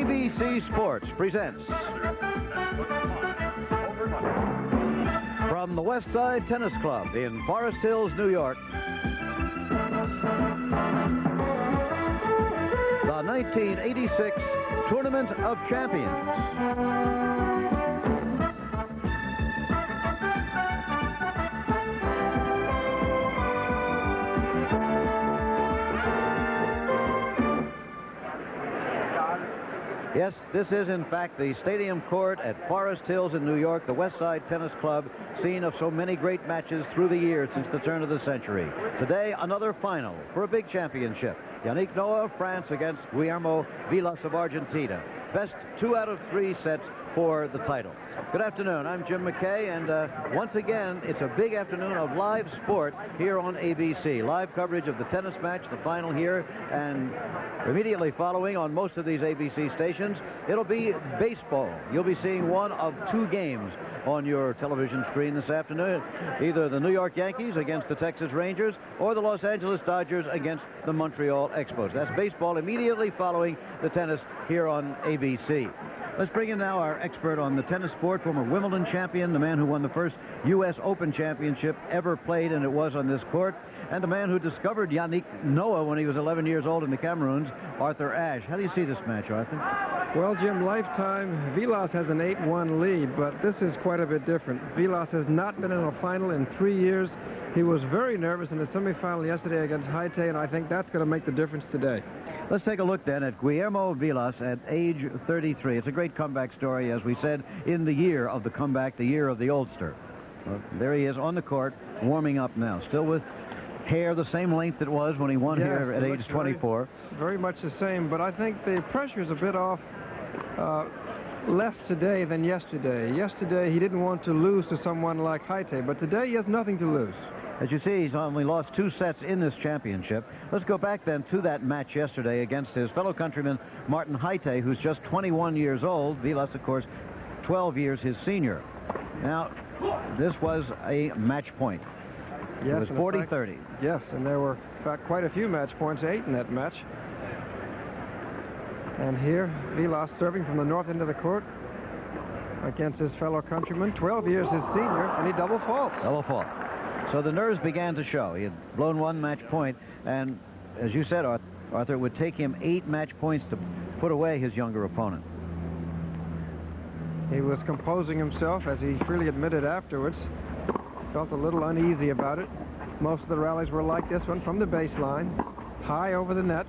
ABC Sports presents from the West Side Tennis Club in Forest Hills, New York, the 1986 Tournament of Champions. Yes, this is, in fact, the stadium court at Forest Hills in New York, the West Side Tennis Club, scene of so many great matches through the years since the turn of the century. Today, another final for a big championship. Yannick Noah of France against Guillermo Vilas of Argentina. Best 2 out of 3 sets for the title. Good afternoon, I'm Jim McKay, and once again, it's a big afternoon of live sport here on ABC. Live coverage of the tennis match, the final here, and immediately following on most of these ABC stations, it'll be baseball. You'll be seeing one of 2 games on your television screen this afternoon. Either the New York Yankees against the Texas Rangers or the Los Angeles Dodgers against the Montreal Expos. That's baseball immediately following the tennis here on ABC. Let's bring in now our expert on the tennis sport, former Wimbledon champion, the man who won the first U.S. Open championship ever played, and it was on this court, and the man who discovered Yannick Noah when he was 11 years old in the Cameroons, Arthur Ashe. How do you see this match, Arthur? Well, Jim, lifetime, Vilas has an 8-1 lead, but this is quite a bit different. Vilas has not been in a final in 3 years. He was very nervous in the semifinal yesterday against Haite, and I think that's going to make the difference today. Let's take a look then at Guillermo Vilas at age 33. It's a great comeback story, as we said, in the year of the comeback, the year of the Oldster. There he is on the court, warming up now, still with hair the same length it was when he won here at age 24. Very much the same, but I think the pressure is a bit off, less today than yesterday. Yesterday, he didn't want to lose to someone like Haite, but today he has nothing to lose. As you see, he's only lost 2 sets in this championship. Let's go back then to that match yesterday against his fellow countryman, Martin Haite, who's just 21 years old. Vilas, of course, 12 years his senior. Now, this was a match point. Yes, it was 40-30. Yes, and there were, in fact, quite a few match points, 8 in that match. And here, Vilas serving from the north end of the court against his fellow countryman, 12 years his senior, and he double faults. Double fault. So the nerves began to show. He had blown 1 match point, and as you said, Arthur, it would take him 8 match points to put away his younger opponent. He was composing himself, as he freely admitted afterwards. Felt a little uneasy about it. Most of the rallies were like this one, from the baseline, high over the net.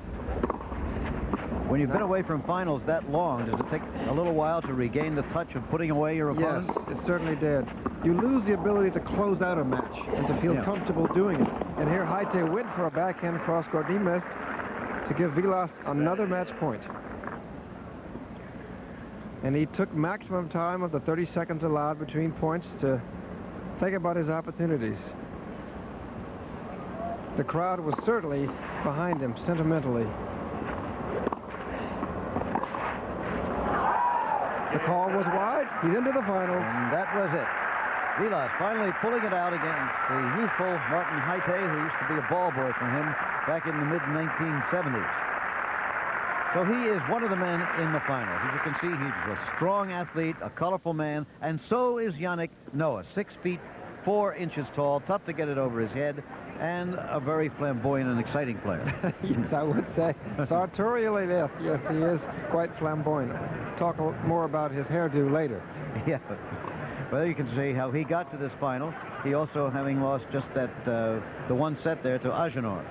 When you've been away from finals that long, does it take a little while to regain the touch of putting away your opponent? Yes, it certainly did. You lose the ability to close out a match and to feel comfortable doing it. And here Haite went for a backhand cross-court. He missed to give Vilas another match point. And he took maximum time of the 30 seconds allowed between points to think about his opportunities. The crowd was certainly behind him sentimentally. The call was wide. He's into the finals. And that was it. Vilas finally pulling it out against the youthful Martin Haite, who used to be a ball boy for him back in the mid-1970s. So he is one of the men in the finals. As you can see, he's a strong athlete, a colorful man, and so is Yannick Noah, 6 feet 4 inches tall, tough to get it over his head, and a very flamboyant and exciting player. Yes, I would say. Sartorially, yes, he is quite flamboyant. Talk more about his hairdo later. Yeah. Well, you can see how he got to this final. He also, having lost just that the 1 set there to Agenor.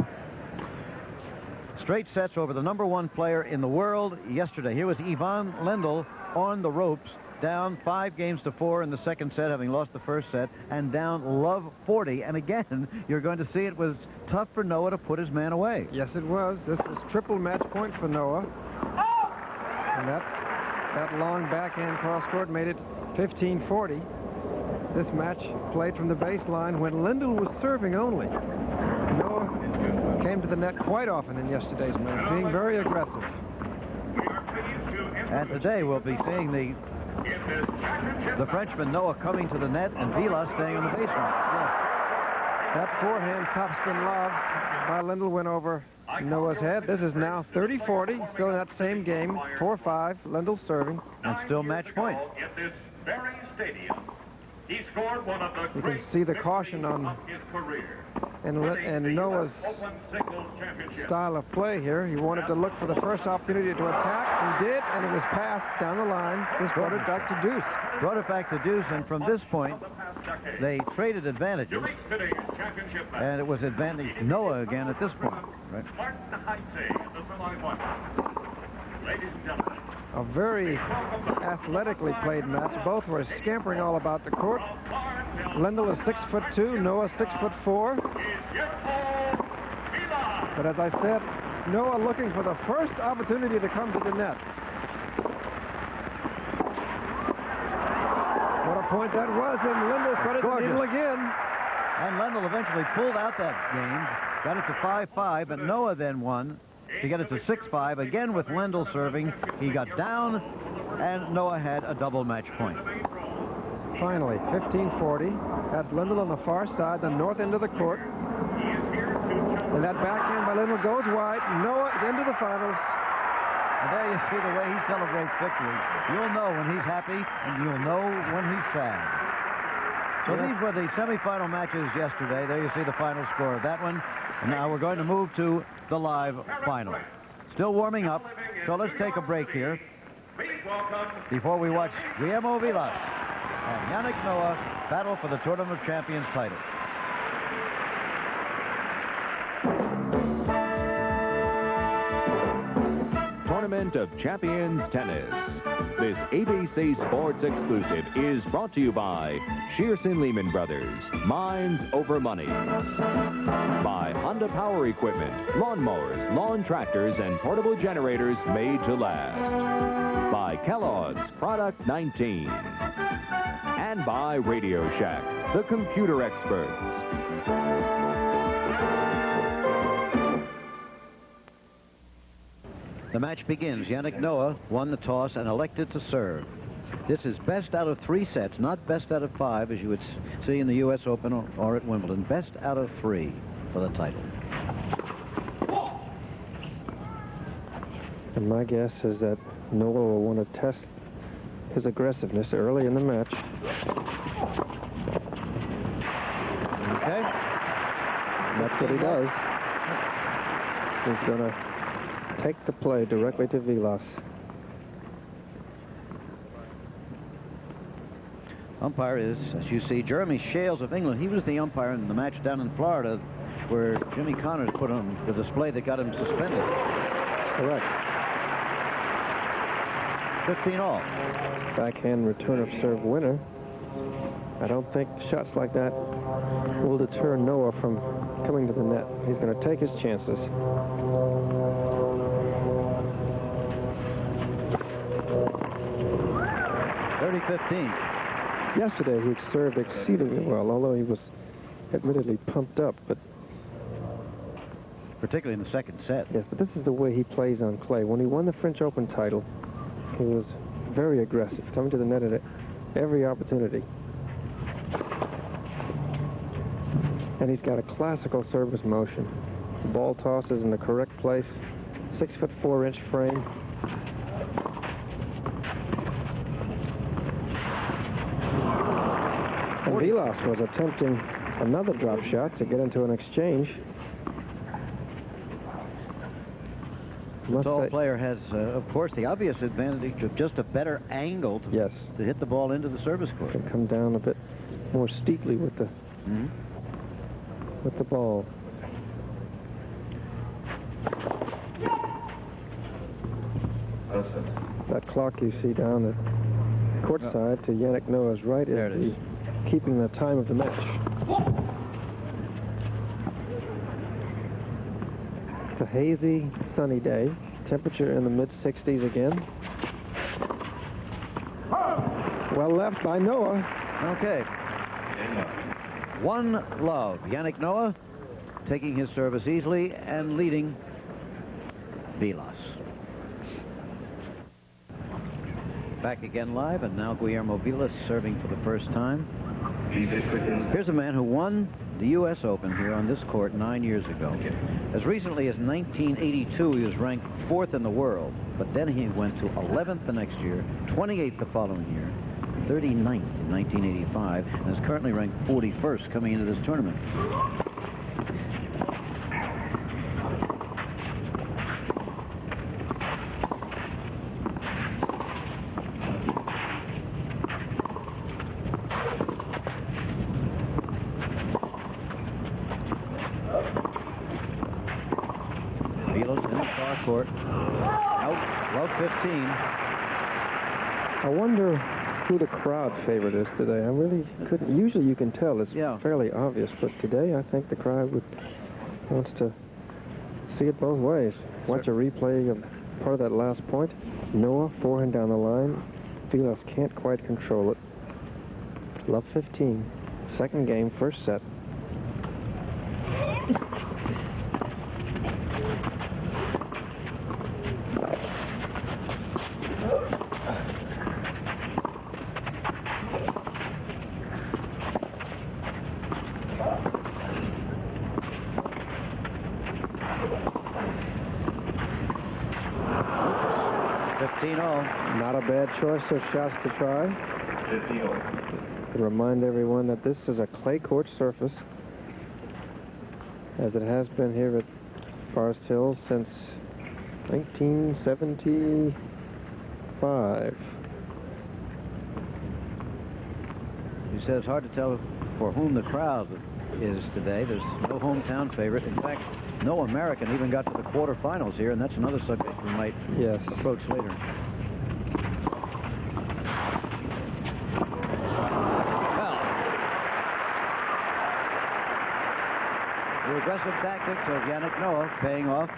Straight sets over the #1 player in the world yesterday. Here was Ivan Lendl on the ropes, down 5-4 in the 2nd set, having lost the 1st set, and down love 40. And again, you're going to see it was tough for Noah to put his man away. Yes, it was. This was triple match point for Noah. And that long backhand cross-court made it 15-40. This match played from the baseline when Lendl was serving only. Noah came to the net quite often in yesterday's match, being very aggressive. And today we'll be seeing the Frenchman Noah coming to the net and Vilas staying on the baseline. Yes. That forehand topspin lob by Lendl went over Noah's head. This is now 30-40, still in that same game, 4-5, Lendl serving. And still match point. He scored one of the You can see the caution on his career. and Noah's style of play here. He wanted to look for the first opportunity to attack. He did, and it was passed down the line. This brought it back to deuce. Brought it back to deuce, and from this point, they traded advantages. And it was advantage Noah again at this point. Right? Ladies and gentlemen, A very athletically played match. Both were scampering all about the court. Lendl is 6'2", Noah 6'4". But as I said, Noah looking for the first opportunity to come to the net. What a point that was, and Lendl threaded the needle again. And Lendl eventually pulled out that game, got it to 5-5, but Noah then won to get it to 6-5, again with Lendl serving. He got down, and Noah had a double match point. Finally, 15-40. That's Lendl on the far side, the north end of the court. And that backhand by Lendl goes wide. Noah is into the finals. And there you see the way he celebrates victory. You'll know when he's happy, and you'll know when he's sad. So these were the semifinal matches yesterday. There you see the final score of that one. And now we're going to move to the live final. Still warming up, so let's take a break here before we watch Guillermo Vilas and Yannick Noah battle for the Tournament of Champions title. Tournament of Champions Tennis. This ABC Sports exclusive is brought to you by Shearson Lehman Brothers, Minds Over Money. By Honda Power Equipment, lawnmowers, lawn tractors, and portable generators made to last. By Kellogg's Product 19. And by Radio Shack, the computer experts. The match begins. Yannick Noah won the toss and elected to serve. This is best out of 3 sets, not best out of 5, as you would see in the U.S. Open or at Wimbledon. Best out of 3 for the title. And my guess is that Noah will want to test his aggressiveness early in the match. Okay. And that's what he does. He's going to take the play directly to Vilas. Umpire is, as you see, Jeremy Shales of England. He was the umpire in the match down in Florida where Jimmy Connors put on the display that got him suspended. Correct. 15 all. Backhand return of serve winner. I don't think shots like that will deter Noah from coming to the net. He's going to take his chances. Yesterday he served exceedingly well, although he was admittedly pumped up, but particularly in the second set. Yes, but this is the way he plays on clay. When he won the French Open title, he was very aggressive, coming to the net at every opportunity. And he's got a classical service motion. The ball tosses in the correct place, 6'4" frame. And Vilas was attempting another drop shot to get into an exchange. The tall player has, of course, the obvious advantage of just a better angle to, to hit the ball into the service court. Can come down a bit more steeply with the with the ball. That clock you see down the court side to Yannick Noah's right is keeping the time of the match. It's a hazy, sunny day. Temperature in the mid-60s again. Well left by Noah. Okay. 1-love. Yannick Noah taking his service easily and leading Vilas. Back again live, and now Guillermo Vilas serving for the first time. Here's a man who won the U.S. Open here on this court 9 years ago. As recently as 1982, he was ranked 4th in the world, but then he went to 11th the next year, 28th the following year, 39th in 1985, and is currently ranked 41st coming into this tournament. Vilas in the far court. Out, love 15. I wonder who the crowd favorite is today. I really couldn't. Usually you can tell. It's fairly obvious, but today I think the crowd wants to see it both ways. Watch a replay of part of that last point. Noah, forehand down the line. Vilas can't quite control it. Love 15. Second game, first set. Not a bad choice of shots to try. 50-all. To remind everyone that this is a clay court surface, as it has been here at Forest Hills since 1975. He says it's hard to tell for whom the crowd is today. There's no hometown favorite. In fact, no American even got to the quarterfinals here, and that's another subject we might approach later. Well, the aggressive tactics of Yannick Noah paying off.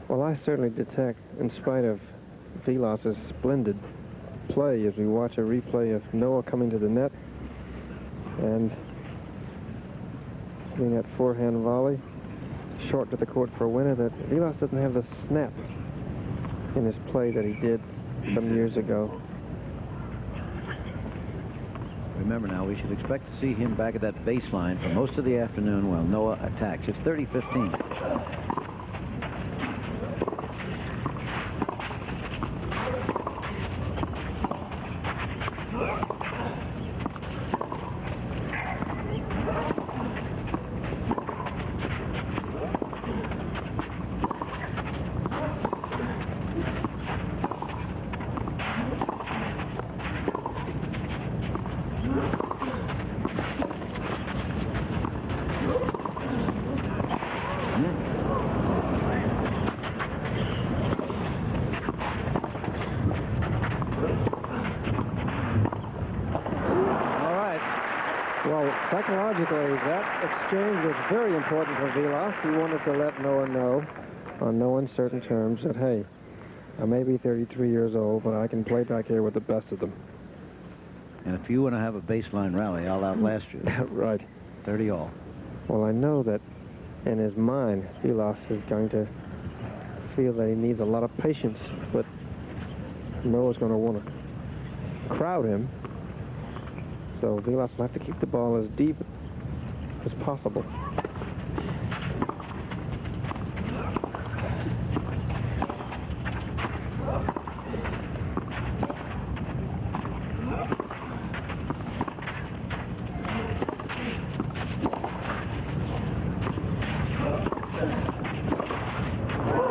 Well, I certainly detect, in spite of Vilas's splendid play, as we watch a replay of Noah coming to the net and hitting that forehand volley short to the court for a winner, that Vilas doesn't have the snap in his play that he did some years ago. Remember now, we should expect to see him back at that baseline for most of the afternoon while Noah attacks. It's 30-15. Psychologically, that exchange was very important for Vilas. He wanted to let Noah know, on no uncertain terms, that, hey, I may be 33 years old, but I can play back here with the best of them. And if you want to have a baseline rally, I'll outlast you. Right. 30-all. Well, I know that in his mind, Vilas is going to feel that he needs a lot of patience, but Noah's going to want to crowd him. So Vilas will have to keep the ball as deep as possible.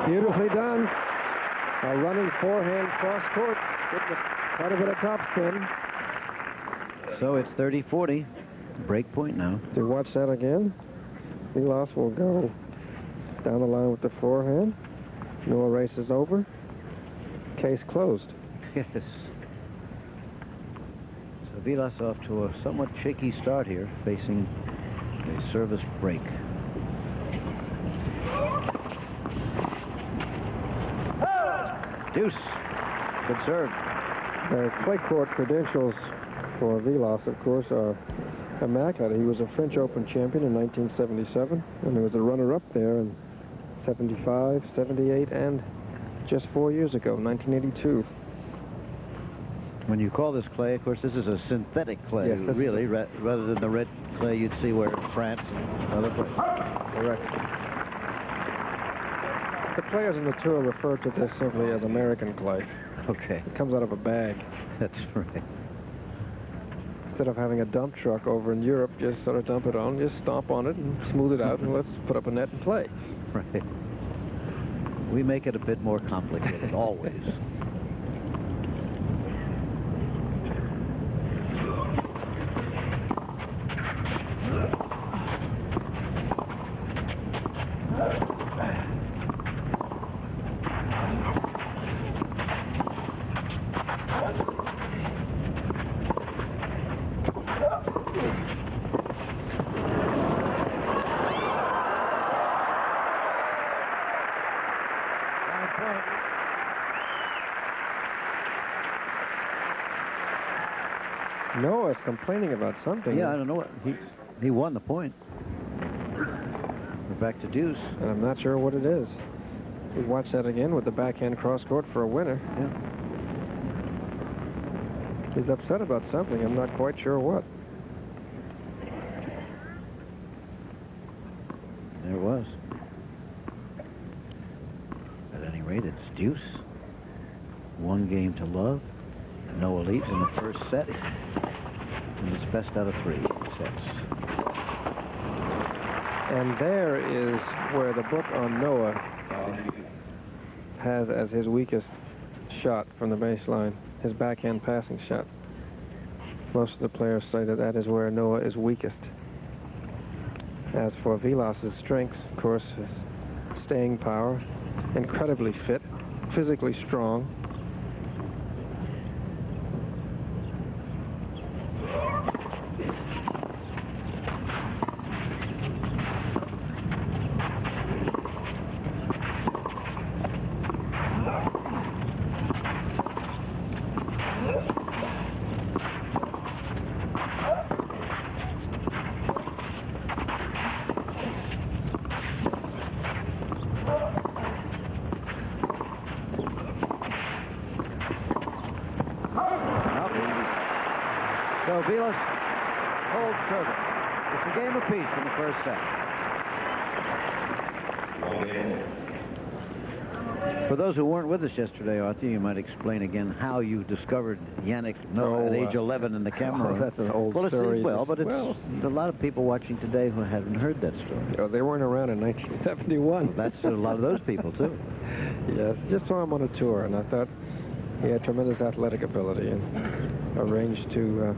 Beautifully done. A running forehand cross court with quite a bit of topspin. So it's 30-40. Break point now. So watch that again. Vilas will go down the line with the forehand. Noah races over. Case closed. Yes. So Vilas off to a somewhat shaky start here, facing a service break. Deuce. Good serve. The clay court credentials for Vilas, of course, are immaculate. He was a French Open champion in 1977, and he was a runner-up there in 75, 78, and just 4 years ago, 1982. When you call this clay, of course, this is a synthetic clay, Yes, this really, rather than the red clay you'd see where in France and other places. Correct. The players on the tour refer to this simply as American clay. Okay, It comes out of a bag. that's right. Instead of having a dump truck over in Europe, just sort of dump it on, just stomp on it and smooth it out, and let's put up a net and play. Right. We make it a bit more complicated, always. Noah's complaining about something. Yeah, I don't know what. He won the point. We're back to deuce. And I'm not sure what it is. We watch that again with the backhand cross court for a winner. Yeah. He's upset about something. I'm not quite sure what. There it was. At any rate, it's deuce. One game to love. Noah leads in the first set. And it's best out of 3 sets. And there is where the book on Noah has as his weakest shot from the baseline, his backhand passing shot. Most of the players say that that is where Noah is weakest. As for Vilas's strengths, of course, his staying power, incredibly fit, physically strong. So Vilas holds service. It's a game apiece in the first set. For those who weren't with us yesterday, Arthur, you might explain again how you discovered Yannick Noah at age 11 in the camera. That's an old well, story. But it's a lot of people watching today who haven't heard that story. They weren't around in 1971. Well, that's a lot of those people, too. Yes, just saw him on a tour, and I thought he had tremendous athletic ability, and arranged to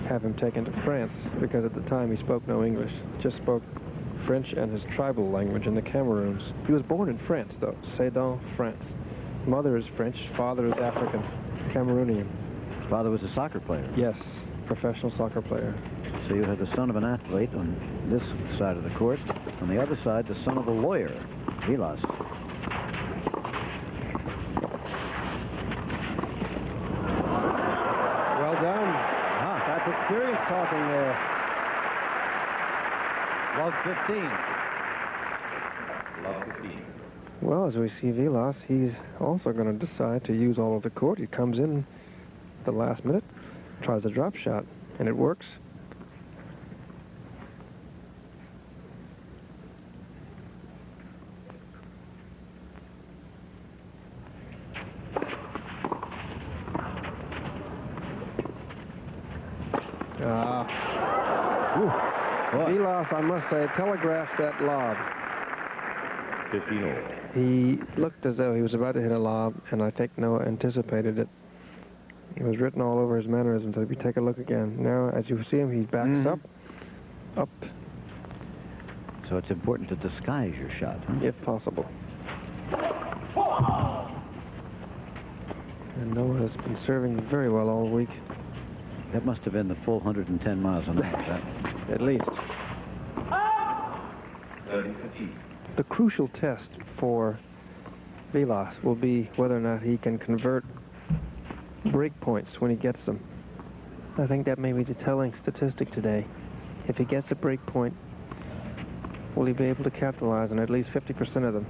have him taken to France, because at the time he spoke no English, just spoke French and his tribal language in the Cameroons. He was born in France, though, Sedan, France. Mother is French, father is African, Cameroonian. Father was a soccer player. Yes, professional soccer player. So you have the son of an athlete on this side of the court. On the other side, the son of a lawyer, Vilas. Well done. That's experience talking there. Love 15. Love 15. Well, as we see Vilas, he's also going to decide to use all of the court. He comes in the last minute, tries a drop shot, and it works. Vilas, I must say, telegraphed that lob. 15-all. He looked as though he was about to hit a lob, and I think Noah anticipated it. It was written all over his mannerisms. If you take a look again. Now, as you see him, he backs up. So it's important to disguise your shot, huh? If possible. And Noah has been serving very well all week. That must have been the full 110 miles an hour. At least. 30-15. The crucial test for Vilas will be whether or not he can convert break points when he gets them. I think that may be the telling statistic today. If he gets a break point, will he be able to capitalize on at least 50% of them?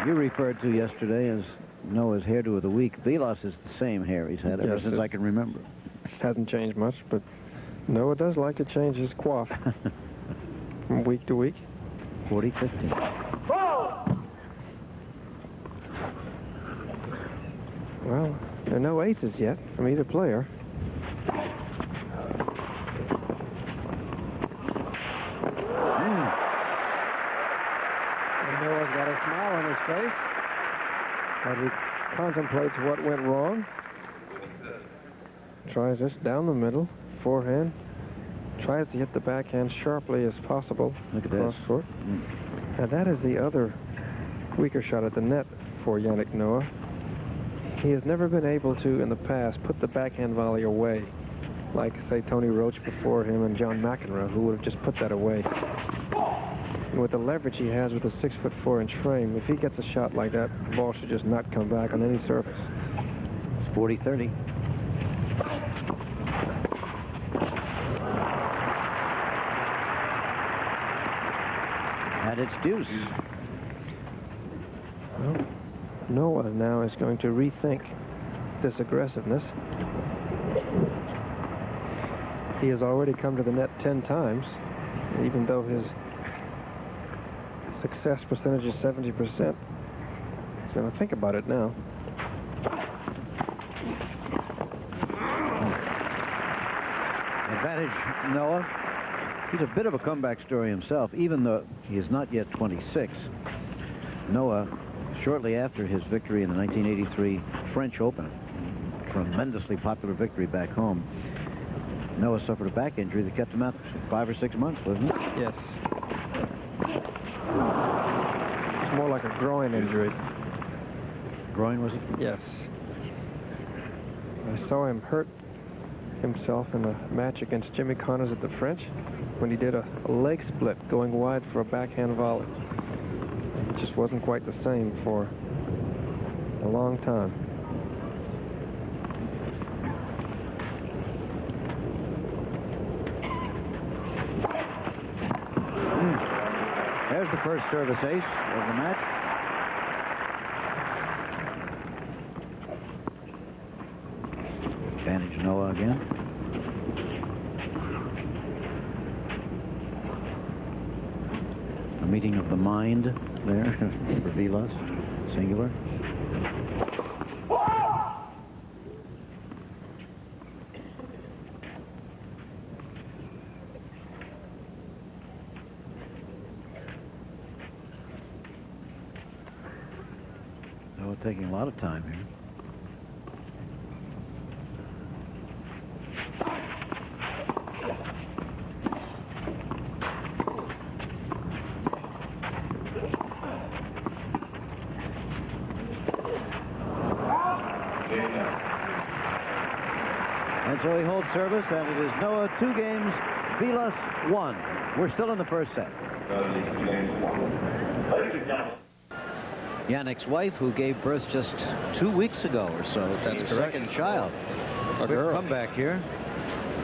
You referred to yesterday as Noah's hairdo of the week. Vilas is the same hair he's had ever since I can remember. Hasn't changed much, but Noah does like to change his coif from week to week. 40-15. Well, there are no aces yet from either player. And Noah's got a smile on his face as he contemplates what went wrong. Tries this down the middle, forehand. Tries to hit the backhand sharply as possible. Look at cross this. court. Now that is the other weaker shot at the net for Yannick Noah. He has never been able to, in the past, put the backhand volley away, like, say, Tony Roach before him and John McEnroe, who would have just put that away. And with the leverage he has with a 6'4" frame, if he gets a shot like that, the ball should just not come back on any surface. It's 40-30. And it's deuce. Well, Noah now is going to rethink this aggressiveness. He has already come to the net 10 times, even though his success percentage is 70%. He's going to think about it now. Advantage, Noah. He's a bit of a comeback story himself, even though he is not yet 26. Noah, shortly after his victory in the 1983 French Open, tremendously popular victory back home, Noah suffered a back injury that kept him out 5 or 6 months, wasn't it? Yes. It's more like a groin injury. Groin, was it? Yes. I saw him hurt himself in a match against Jimmy Connors at the French when he did a leg split going wide for a backhand volley. It just wasn't quite the same for a long time. There's the first service ace of the match. Advantage Noah again. A meeting of the mind there for Vilas, singular. Noah taking a lot of time here. And so he holds service, and it is Noah 2 games, Vilas 1. We're still in the first set. Yannick's wife, who gave birth just 2 weeks ago or so. That's his correct. Second child. A girl. Comeback here.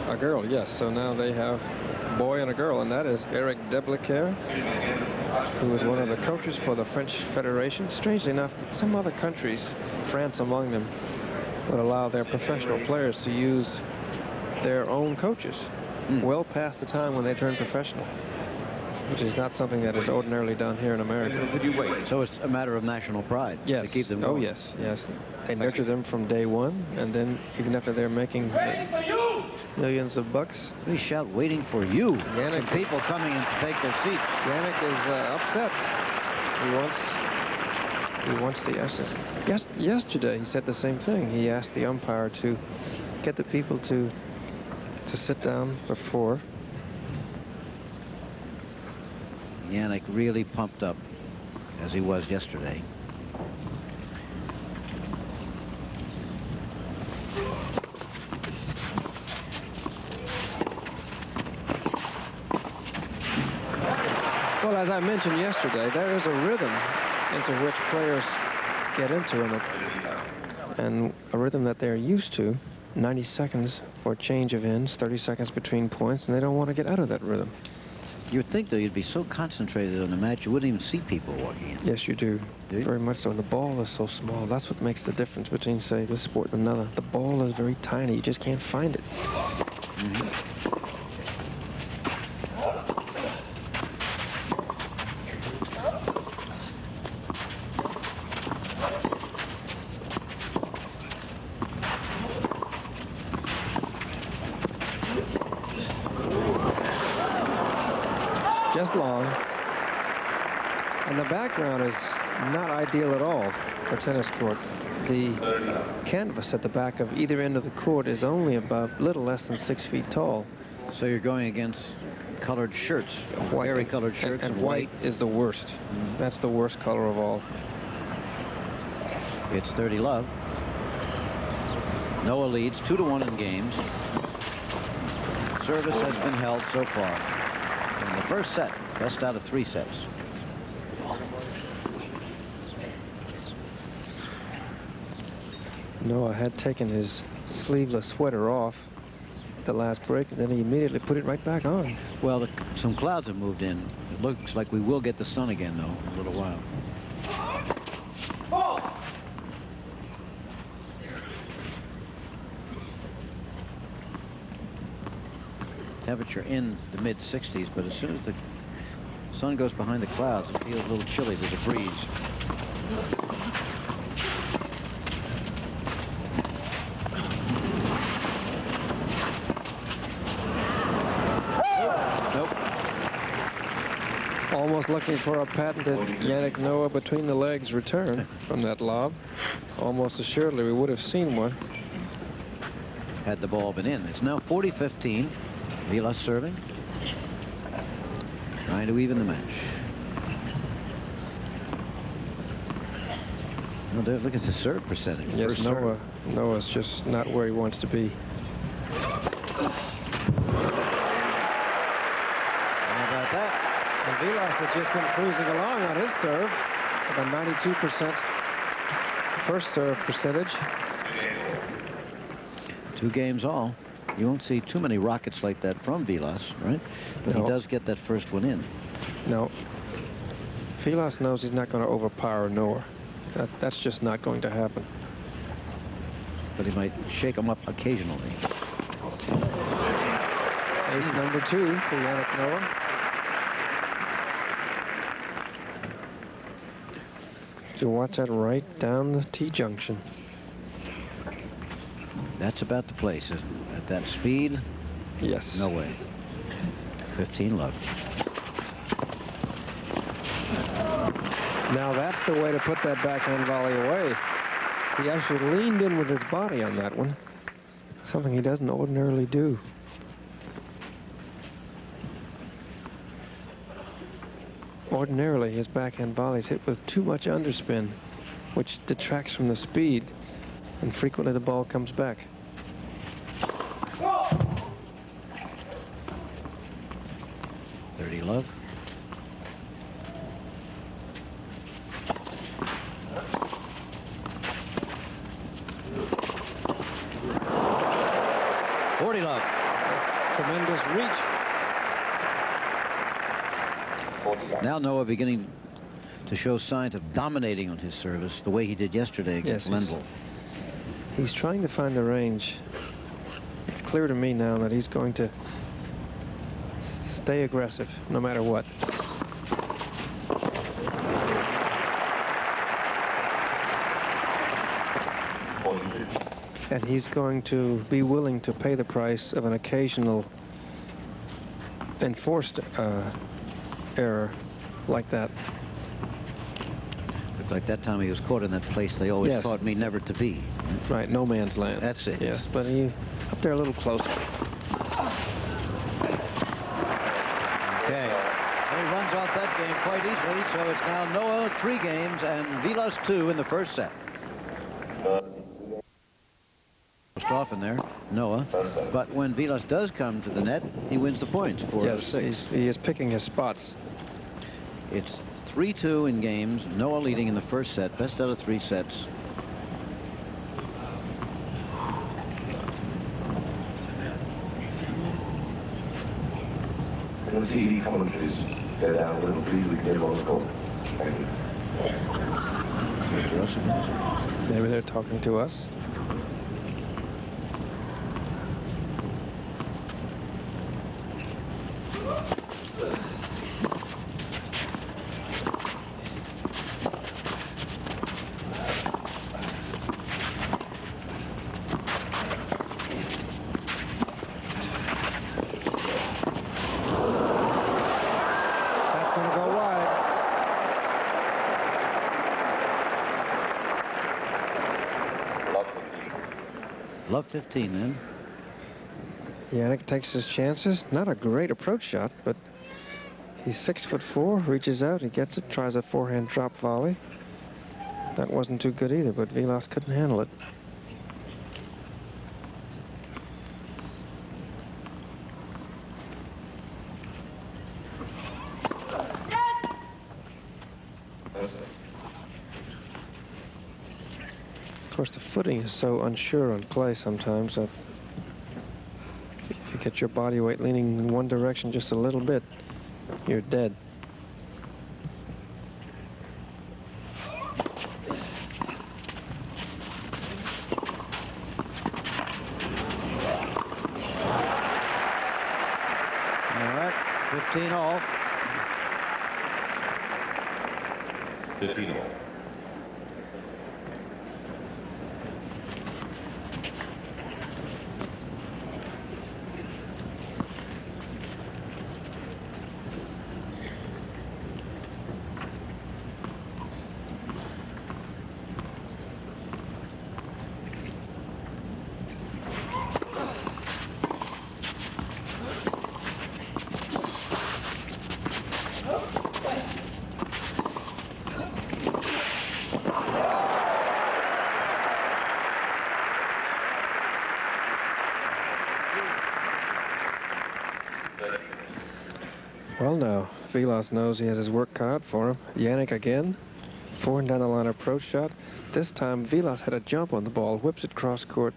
A girl, yes. So now they have a boy and a girl, and that is Eric Deblecaire, who is one of the coaches for the French Federation. Strangely enough, some other countries, France among them, would allow their professional players to use their own coaches well past the time when they turn professional, which is not something that is ordinarily done here in America. So it's a matter of national pride to keep them going. Oh, yes, yes. They nurture them from day one, and then even after they're making millions of bucks. They shout, "Waiting for you." Yannick, Some people coming in to take their seats. Yannick is upset. He wants the essence. Yesterday, he said the same thing. He asked the umpire to get the people to sit down before. Yannick really pumped up, as he was yesterday. Well, as I mentioned yesterday, there is a rhythm into which players get into in it, and a rhythm that they're used to. 90 seconds for change of ends, 30 seconds between points, and they don't want to get out of that rhythm. You would think, though, you'd be so concentrated on the match, you wouldn't even see people walking in. Yes, you do. Do you? Very much so. And the ball is so small. That's what makes the difference between, say, this sport and another. The ball is very tiny. You just can't find it. Mm-hmm. Just long. And the background is not ideal at all for tennis court. The canvas at the back of either end of the court is only about little less than 6 feet tall. So you're going against colored shirts, very colored shirts. And white is the worst. Mm-hmm. That's the worst color of all. It's 30 love. Noah leads 2-1 in games. Service has been held so far. In the first set, best out of 3 sets. Noah had taken his sleeveless sweater off the last break, and then he immediately put it right back on. Well, some clouds have moved in. It looks like we will get the sun again, though, in a little while. Temperature in the mid-60s, but as soon as the sun goes behind the clouds, it feels a little chilly. There's a breeze. Almost looking for a patented Yannick Noah between the legs return from that lob. Almost assuredly we would have seen one. Had the ball been in. It's now 40-15. Vilas serving. Trying to even the match. Well, look at the serve percentage. Yes, Noah's just not where he wants to be. And Vilas has just been cruising along on his serve with a 92% first serve percentage. 2 games all. You won't see too many rockets like that from Vilas, right? But No. he does get that first one in. No. Vilas knows he's not going to overpower Noah. That's just not going to happen. But he might shake him up occasionally. Ace number 2 for Yannick Noah. To watch that right down the T-junction. That's about the place, isn't it? At that speed? Yes. No way. 15 love. Now that's the way to put that backhand volley away. He actually leaned in with his body on that one. Something he doesn't ordinarily do. Ordinarily, his backhand volleys hit with too much underspin, which detracts from the speed, and frequently the ball comes back. Whoa! 30 love. Love. Tremendous reach. Now Noah beginning to show signs of dominating on his service the way he did yesterday against Lendl. He's trying to find the range. It's clear to me now that he's going to stay aggressive no matter what. And he's going to be willing to pay the price of an occasional enforced error like that. Looked like that time he was caught in that place they always taught me never to be. Right, no man's land. That's it. Yes, but he up there a little closer. Okay. And he runs off that game quite easily, so it's now Noah 3 games and Vilas 2 in the first set. Off in there, Noah, but when Vilas does come to the net, he wins the points, 4 out of 6. He is picking his spots. It's 3-2 in games. Noah leading in the first set, best out of 3 sets. want to see any commentaries. Go down a little, please. We can get them on the call. Thank you. Maybe they're talking to us. Love 15 then. Yannick takes his chances. Not a great approach shot, but he's 6'4", reaches out, he gets it, tries a forehand drop volley. That wasn't too good either, but Vilas couldn't handle it. Of course, the footing is so unsure on clay sometimes that if you get your body weight leaning in one direction just a little bit, you're dead. All right, 15 all. 15 all. Well, now, Vilas knows he has his work cut out for him. Yannick again. Forehand down the line approach shot. This time, Vilas had a jump on the ball, whips it cross court.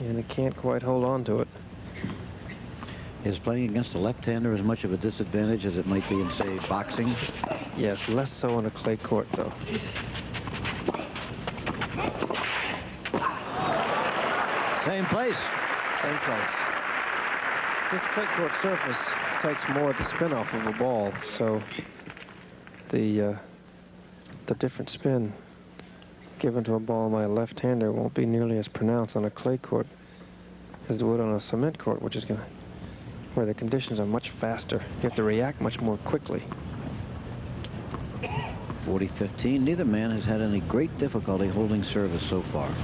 Yannick can't quite hold on to it. Is playing against a left-hander as much of a disadvantage as it might be in, say, boxing? Yes, less so on a clay court, though. Same place. Same place. This clay court surface takes more of the spin off of a ball, so the different spin given to a ball by a left-hander won't be nearly as pronounced on a clay court as it would on a cement court, which is where the conditions are much faster. You have to react much more quickly. 40-15. Neither man has had any great difficulty holding service so far.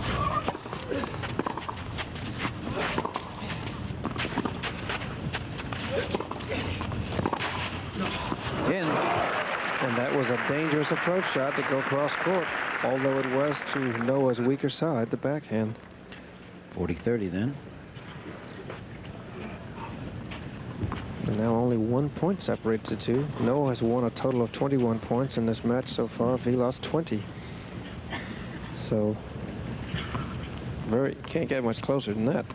And that was a dangerous approach shot to go cross court, although it was to Noah's weaker side, the backhand. 40-30 then. And now only 1 point separates the two. Noah has won a total of 21 points in this match so far. Vilas 20. So, can't get much closer than that.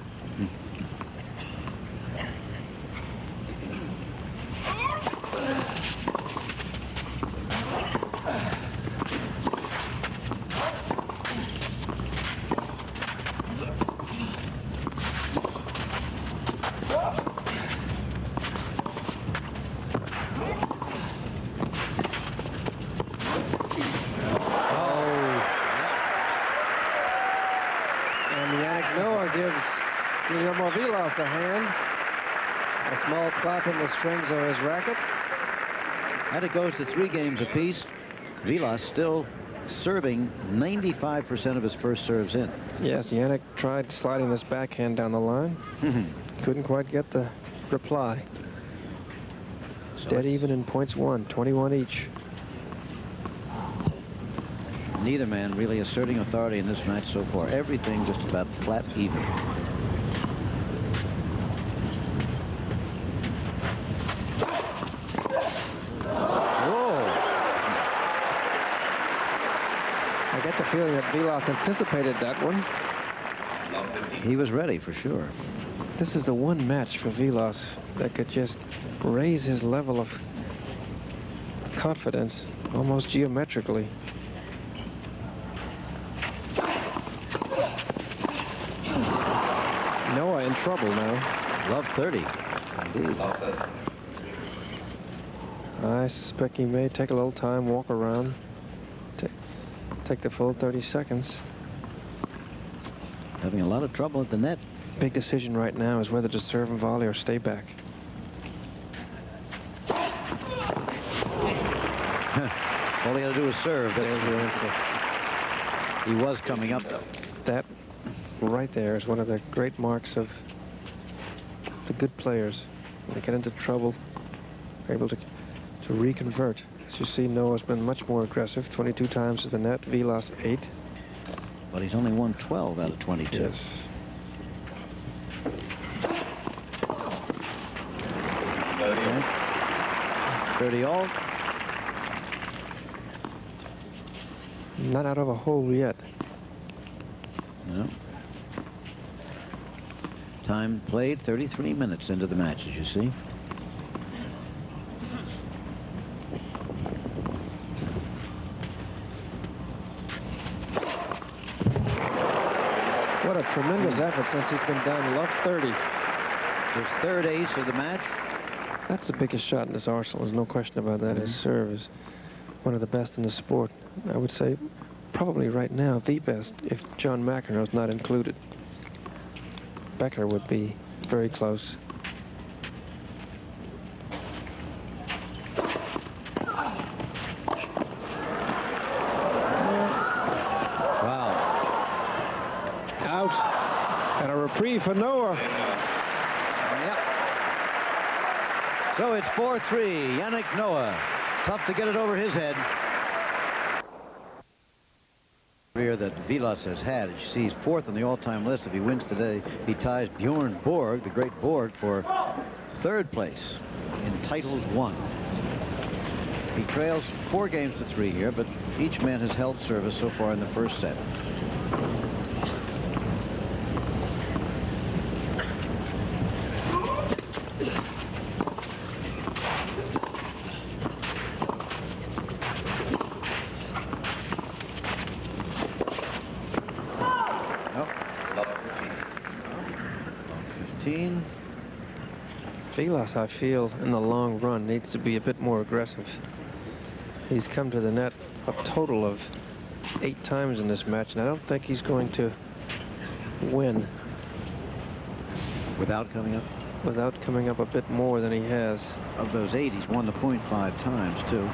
Guillermo Vilas a hand. A small clap in the strings of his racket. And it goes to 3 games apiece. Vilas still serving 95% of his first serves in. Yes, Yannick tried sliding this backhand down the line. Couldn't quite get the reply. So dead even in points won, 21 each. Neither man really asserting authority in this match so far. Everything just about flat even. I get the feeling that Vilas anticipated that one. He was ready for sure. This is the one match for Vilas that could just raise his level of confidence almost geometrically. Noah in trouble now. Love 30. Indeed. I suspect he may take a little time, walk around, take the full 30 seconds. Having a lot of trouble at the net. Big decision right now is whether to serve and volley or stay back. All he got to do is serve. There's the answer. He was coming up, though. That right there is one of the great marks of the good players. When they get into trouble, they're able to reconvert. As you see, Noah's been much more aggressive. 22 times to the net. Vilas 8. But he's only won 12 out of 22. Yes. Okay. 30 all. Not out of a hole yet. No. Time played, 33 minutes into the match, as you see. What a tremendous effort since he's been down. Love 30. His third ace of the match. That's the biggest shot in his arsenal. There's no question about that. His serve is one of the best in the sport. I would say probably right now the best if John McEnroe's not included. Becker would be very close. Wow. Out. And a reprieve for Noah. Yep. So it's 4-3. Yannick Noah. Tough to get it over his head. Career that Vilas has had. As you see, he's fourth on the all-time list. If he wins today, he ties Bjorn Borg, the great Borg, for third place in titles won. He trails 4 games to 3 here, but each man has held service so far in the first set. Vilas, I feel, in the long run, needs to be a bit more aggressive. He's come to the net a total of 8 times in this match, and I don't think he's going to win. Without coming up? Without coming up a bit more than he has. Of those 8, he's won the .5 times, too.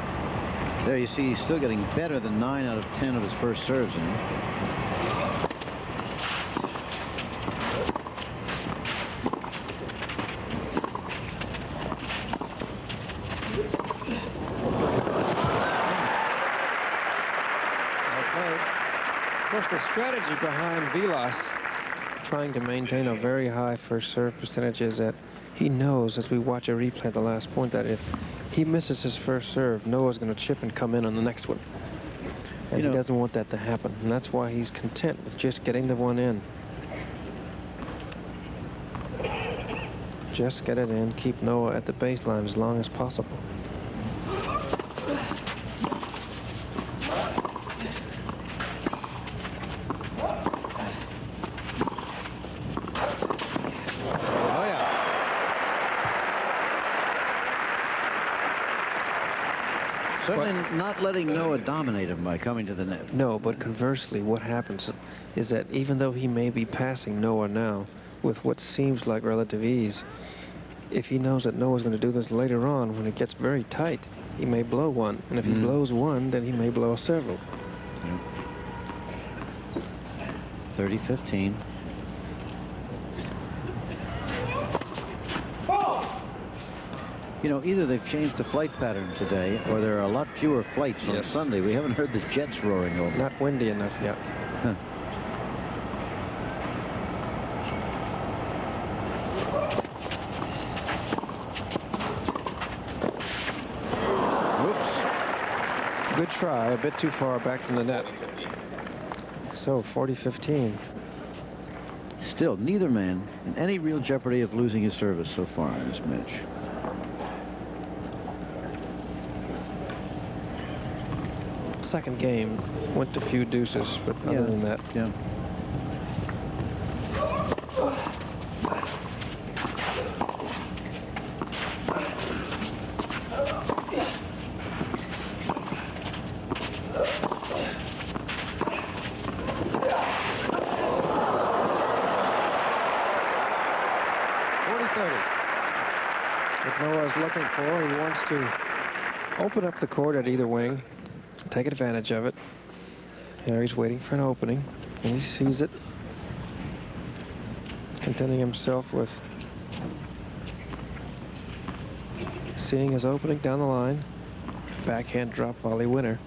There you see he's still getting better than 9 out of 10 of his first serves in. The strategy behind Vilas trying to maintain a very high first serve percentage is that he knows, as we watch a replay at the last point, that if he misses his first serve, Noah's going to chip and come in on the next one. And he doesn't want that to happen, and that's why he's content with just getting the one in. Just get it in, keep Noah at the baseline as long as possible. Certainly not letting Noah dominate him by coming to the net. No, but conversely, what happens is that even though he may be passing Noah now with what seems like relative ease, if he knows that Noah's going to do this later on, when it gets very tight, he may blow one. And if he blows one, then he may blow several. 30-15. You know, either they've changed the flight pattern today, or there are a lot fewer flights on Sunday. We haven't heard the jets roaring over. Not windy enough yet. Huh. Whoops. Good try, a bit too far back from the net. So, 40-15. Still, neither man in any real jeopardy of losing his service so far in this match. Second game went to few deuces, but other than that. Yeah. What Noah's looking for, he wants to open up the court at either wing, take advantage of it. Here he's waiting for an opening, and he sees it, contenting himself with seeing his opening down the line. Backhand drop volley winner.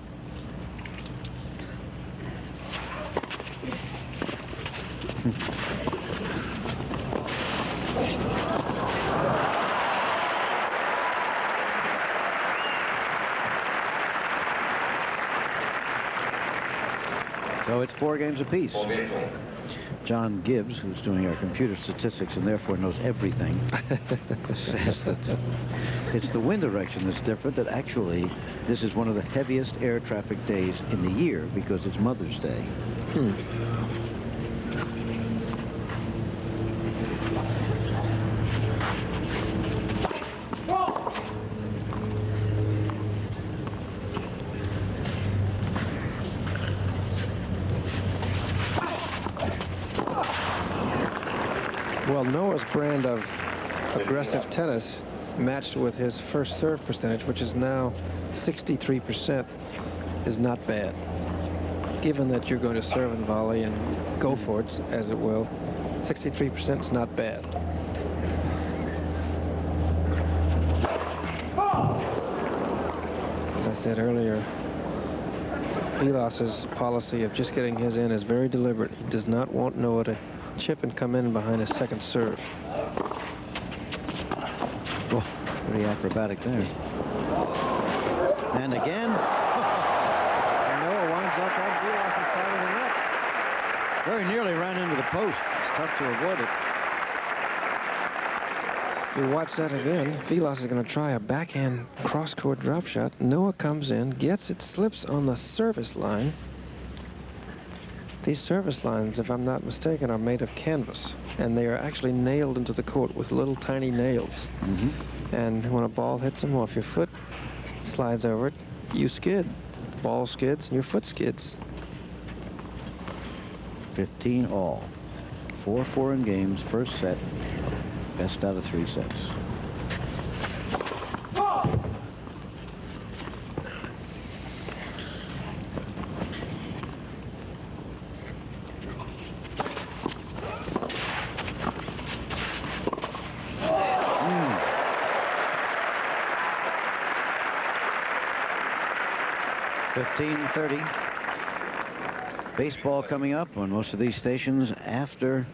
So it's 4 games apiece. John Gibbs, who's doing our computer statistics and therefore knows everything, says that it's the wind direction that's different, that actually this is one of the heaviest air traffic days in the year because it's Mother's Day. Well, Noah's brand of aggressive tennis matched with his first serve percentage, which is now 63%, is not bad. Given that you're going to serve and volley and go for it, as it will, 63% is not bad. As I said earlier, Vilas's policy of just getting his in is very deliberate. He does not want Noah to chip and come in behind his second serve. Oh, pretty acrobatic there. And again. Noah winds up on Vilas's side of the net. Very nearly ran into the post. It's tough to avoid it. You watch that again. Vilas is going to try a backhand cross-court drop shot. Noah comes in, gets it, slips on the service line. These service lines, if I'm not mistaken, are made of canvas, and they are actually nailed into the court with little tiny nails. And when a ball hits them, or if your foot slides over it, you skid. Ball skids, and your foot skids. 15 all. 4-4 in games, first set. Best out of 3 sets. .30. Baseball coming up on most of these stations after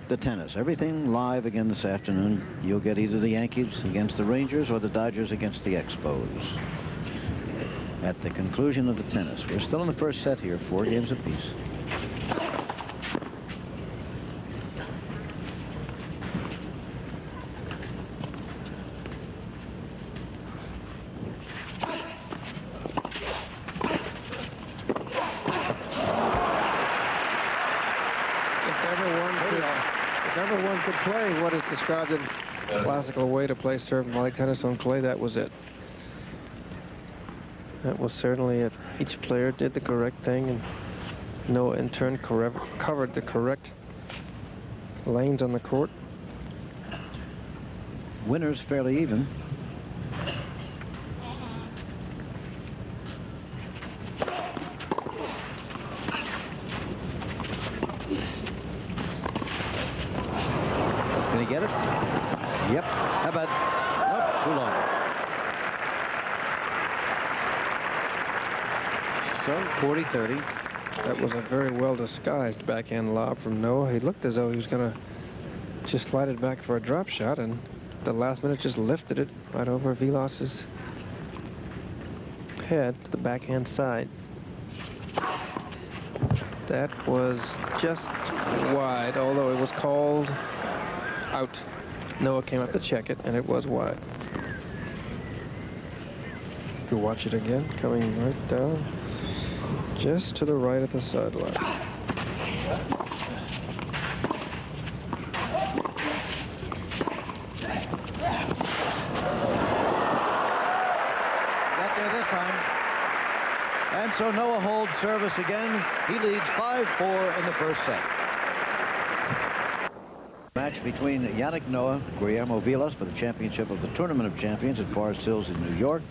the tennis. Everything live again this afternoon. You'll get either the Yankees against the Rangers or the Dodgers against the Expos. At the conclusion of the tennis. We're still in the first set here, 4 games apiece. Could play what is described as a classical way to play serve and volley tennis on clay, that was it. That was certainly it. Each player did the correct thing, and Noah in turn covered the correct lanes on the court. Winners fairly even. Get it? Yep. How about? Nope, too long. So 40-30. That was a very well disguised backhand lob from Noah. He looked as though he was going to just slide it back for a drop shot, and at the last minute just lifted it right over Vilas's head to the backhand side. That was just wide, although it was called called out. Noah came up to check it, and it was wide. You watch it again, coming right down, just to the right of the sideline. Got there this time. And so Noah holds service again. He leads 5-4 in the first set. Match between Yannick Noah and Guillermo Vilas for the championship of the Tournament of Champions at Forest Hills in New York.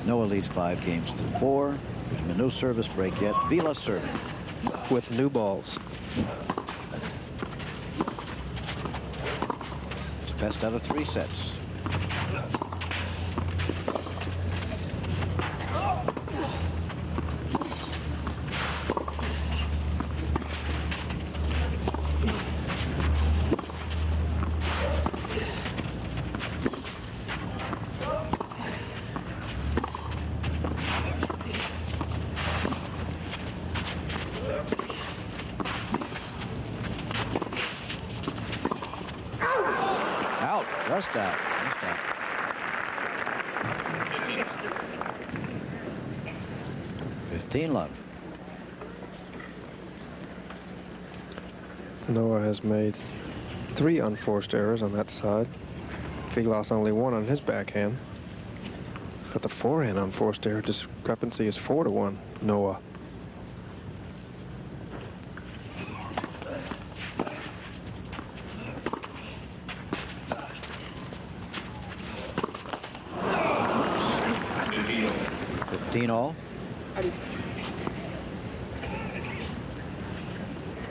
Noah leads 5-4. There's been no service break yet. Vilas serving. With new balls. It's best out of 3 sets. Just out. Just out. Love. Noah has made 3 unforced errors on that side. Vilas only 1 on his backhand. But the forehand unforced error discrepancy is 4-1, Noah. All.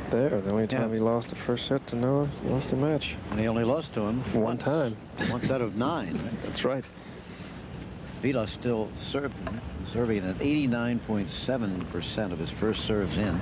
There, the only time he lost the first set to Noah, he lost the match. And he only lost to him one time. Once out of 9. That's right. Vilas still serving at 89.7% of his first serves in.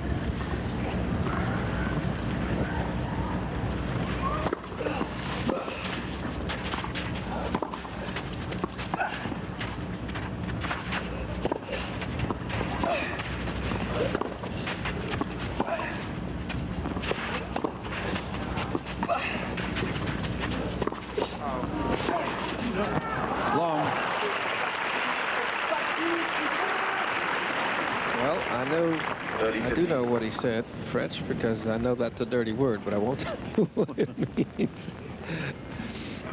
I do know what he said, Fretch, because I know that's a dirty word, but I won't tell you what it means.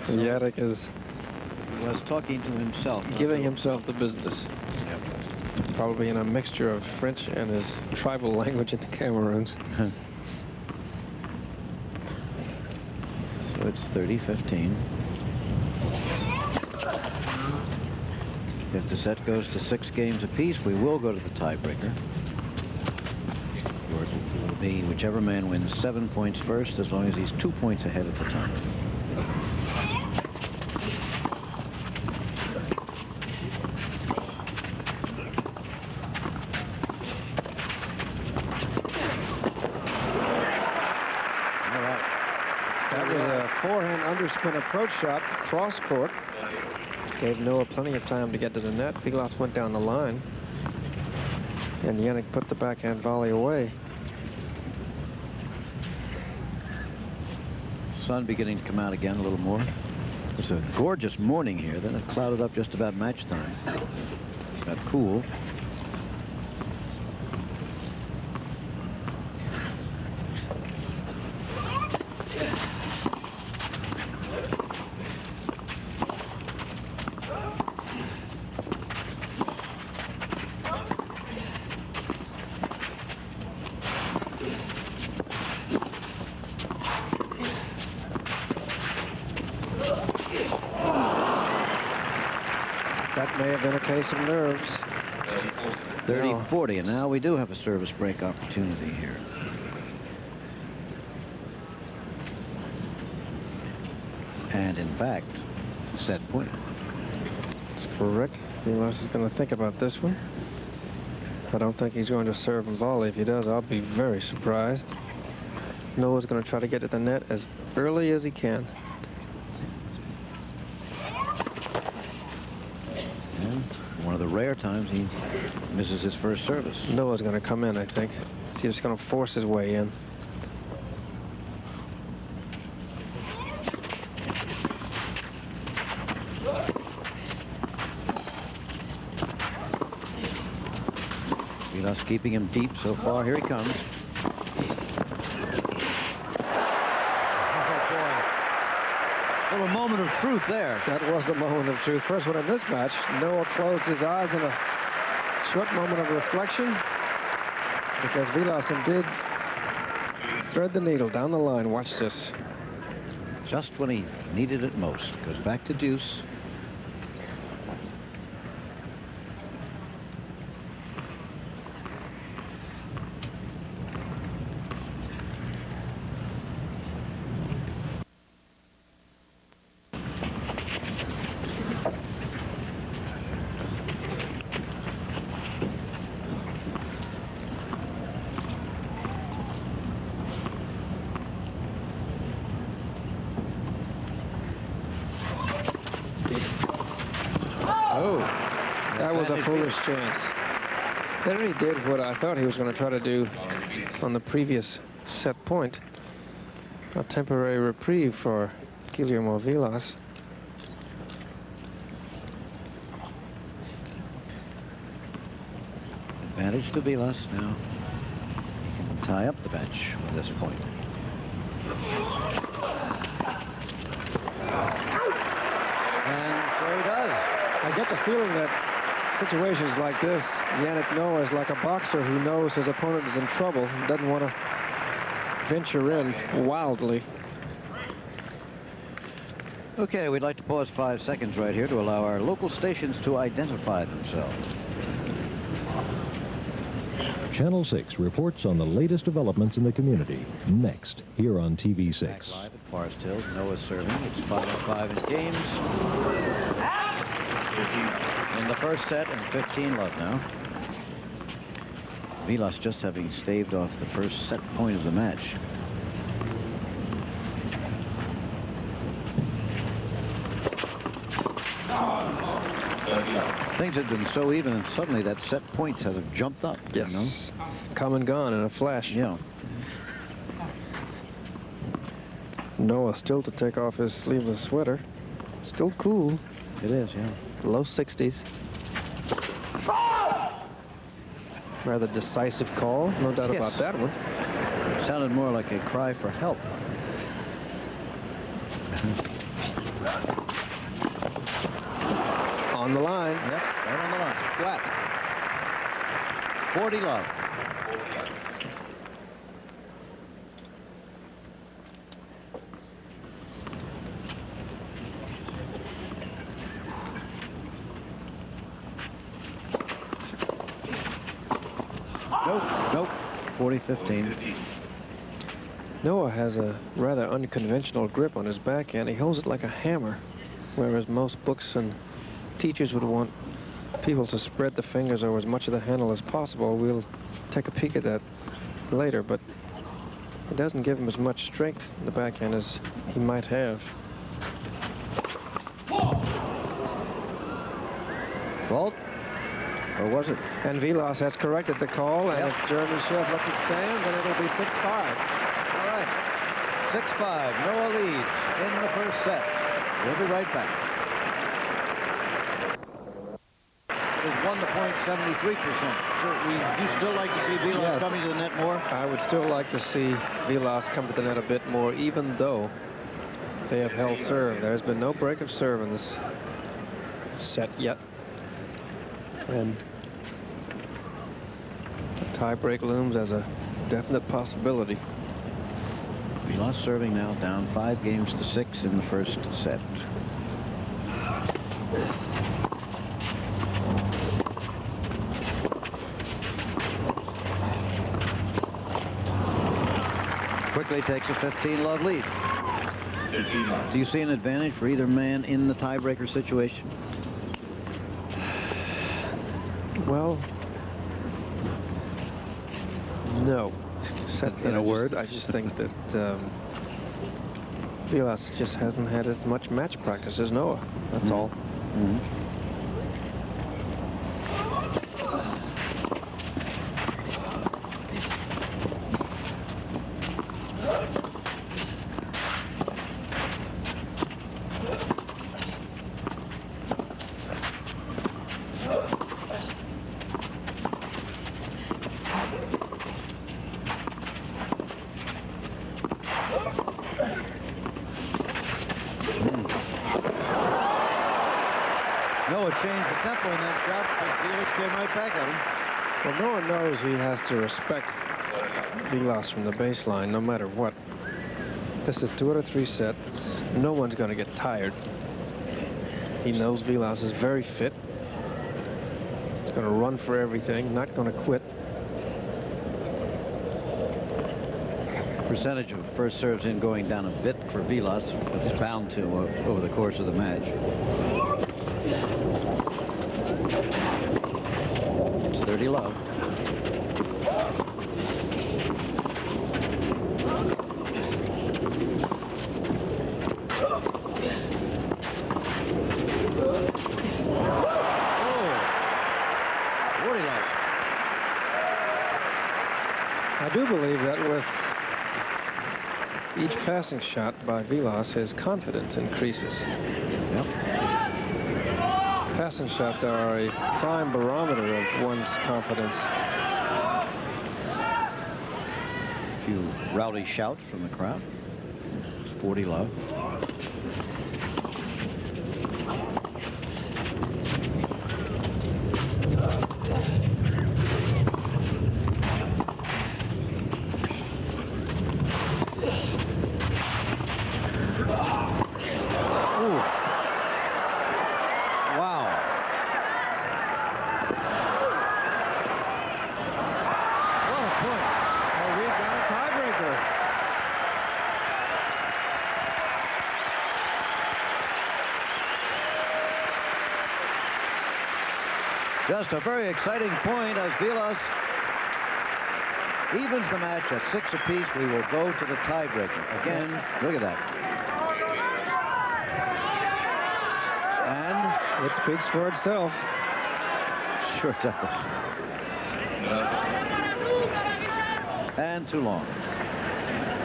Yannick was talking to himself. Giving himself the business. Yep. Probably in a mixture of French and his tribal language in the Cameroons. So it's 30-15. If the set goes to 6 games apiece, we will go to the tiebreaker. Or it will be whichever man wins 7 points first, as long as he's 2 points ahead at the time. That was a forehand underspin approach shot, cross court. Gave Noah plenty of time to get to the net. Vilas went down the line. And Yannick put the backhand volley away. Sun beginning to come out again a little more. It's a gorgeous morning here. Then it clouded up just about match time. Got cool. That may have been a case of nerves. 30-40, and now we do have a service break opportunity here. And in fact, set point. That's correct. Vilas is going to think about this one. I don't think he's going to serve and volley. If he does, I'll be very surprised. Noah's going to try to get to the net as early as he can. One of the rare times he misses his first service. Noah's going to come in, I think. He's just going to force his way in. keeping him deep so far. Here he comes. Oh, boy. A little moment of truth there. That was the moment of truth. First one in this match. Noah closed his eyes in a short moment of reflection because Vilas did thread the needle down the line. Watch this. Just when he needed it most. Goes back to deuce. That was a foolish chance. Then he did what I thought he was going to try to do on the previous set point. A temporary reprieve for Guillermo Vilas. Advantage to Vilas now. He can tie up the bench at this point. And so he does. I get the feeling that situations like this, Yannick Noah is like a boxer who knows his opponent is in trouble and doesn't want to venture in wildly. Okay, we'd like to pause 5 seconds right here to allow our local stations to identify themselves. Channel 6 reports on the latest developments in the community. Next, here on TV6. Back live at Forest Hills. Noah's serving. It's 5-5 in games. In the first set, and 15 love now. Vilas just having staved off the first set point of the match. Things had been so even, and suddenly that set points have jumped up. Yes. You know? Come and gone in a flash. Yeah. Noah still to take off his sleeveless sweater. Still cool. It is, yeah. Low 60s. Rather decisive call. No doubt about that one. Sounded more like a cry for help. On the line. Yep, right on the line. Flat. 40 love. Nope. 40-15. Noah has a rather unconventional grip on his backhand. He holds it like a hammer, whereas most books and teachers would want people to spread the fingers over as much of the handle as possible. We'll take a peek at that later, but it doesn't give him as much strength in the backhand as he might have. Fault? Or was it? And Vilas has corrected the call, and Yep. if Jeremy Sheff lets it stand, then it'll be 6-5. All right. 6-5. Noah leads in the first set. We'll be right back. It has won the point 73%. So you still like to see Vilas coming to the net more? I would still like to see Vilas come to the net a bit more, even though they have held serve. There's been no break of serve in this set yet. And the tie break looms as a definite possibility. Vilas serving now, down 5-6 in the first set. Quickly takes a 15-love lead. Do you see an advantage for either man in the tiebreaker situation? Well, no. Said in a word, I just think that Vilas just hasn't had as much match practice as Noah. That's all. Noah changed the tempo in that shot, but Felix came right back at him. Well, Noah knows he has to respect Vilas from the baseline no matter what. This is 2 out of 3 sets. No one's going to get tired. He knows Vilas is very fit. He's going to run for everything, not going to quit. Percentage of first serves in going down a bit for Vilas, but it's bound to over the course of the match. It's 30 love. I do believe that with each passing shot by Vilas, his confidence increases. Yep. Passing shots are a prime barometer of one's confidence. A few rowdy shouts from the crowd. It's 40 love. Just a very exciting point as Vilas evens the match at 6 apiece. We will go to the tiebreaker. Again, look at that. And it speaks for itself. Sure does. And too long.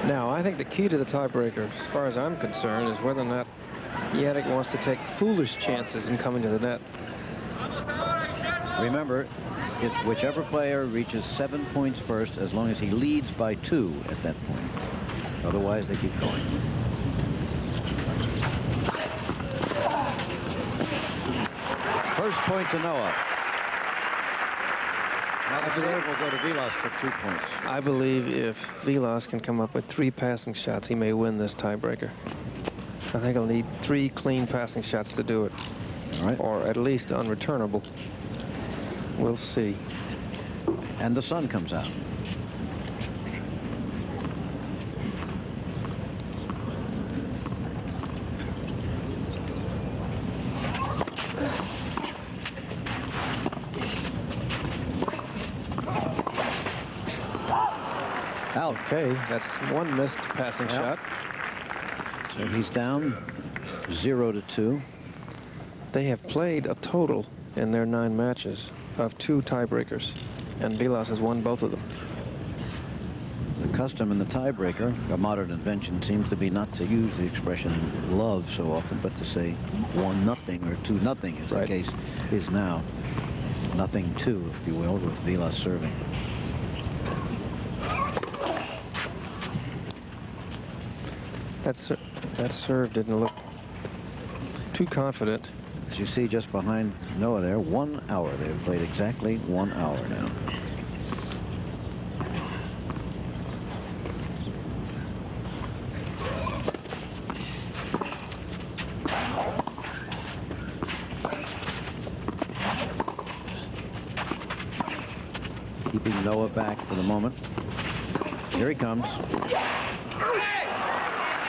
Now, I think the key to the tiebreaker, as far as I'm concerned, is whether or not Yannick wants to take foolish chances in coming to the net. Remember, it's whichever player reaches 7 points first, as long as he leads by 2 at that point. Otherwise, they keep going. First point to Noah. Now the serve will go to Vilas for 2 points. I believe if Vilas can come up with 3 passing shots, he may win this tiebreaker. I think he'll need 3 clean passing shots to do it. All right. Or at least unreturnable. We'll see. And the sun comes out. Okay, that's 1 missed passing shot. So he's down 0-2. They have played a total in their 9 matches of 2 tiebreakers, and Vilas has won both of them. The custom in the tiebreaker, a modern invention, seems to be not to use the expression love so often, but to say 1-0 or 2-0, as the case is now. 0-2, if you will, with Vilas serving. That serve didn't look too confident. As you see just behind Noah there, 1 hour. They've played exactly 1 hour now. Keeping Noah back for the moment. Here he comes.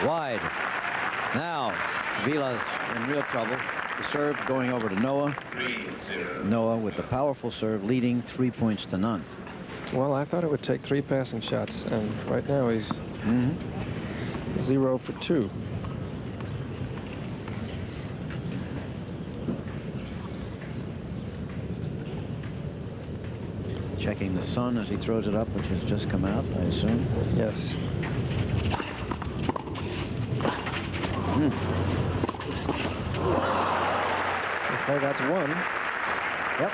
Wide. Now, Vilas in real trouble. The serve going over to Noah. Noah with the powerful serve leading 3 points to none. Well, I thought it would take 3 passing shots, and right now he's 0 for 2. Checking the sun as he throws it up, which has just come out, I assume. Yes. Okay, that's 1. Yep.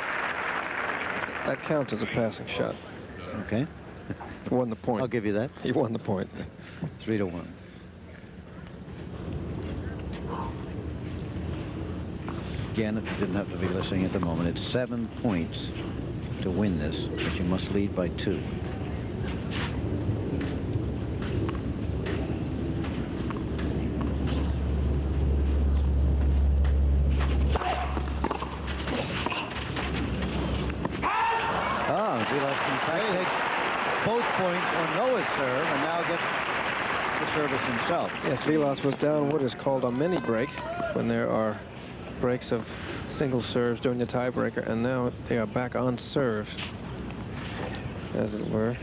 That counts as a passing shot. Okay. He won the point. I'll give you that. He won the point. 3-1. Again, if you didn't have to be listening at the moment, it's 7 points to win this, but you must lead by 2. Vilas in fact takes both points on Noah's serve and now gets the service himself. Yes, Vilas was down what is called a mini break when there are breaks of single serves during the tiebreaker, and now they are back on serve, as it were.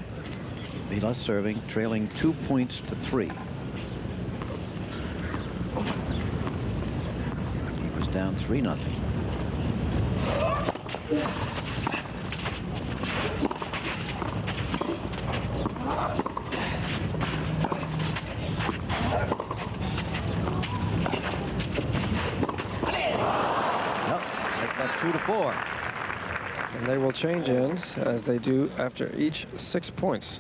Vilas serving, trailing 2 points to 3. He was down 3-0. That 2-4. And they will change ends as they do after each 6 points.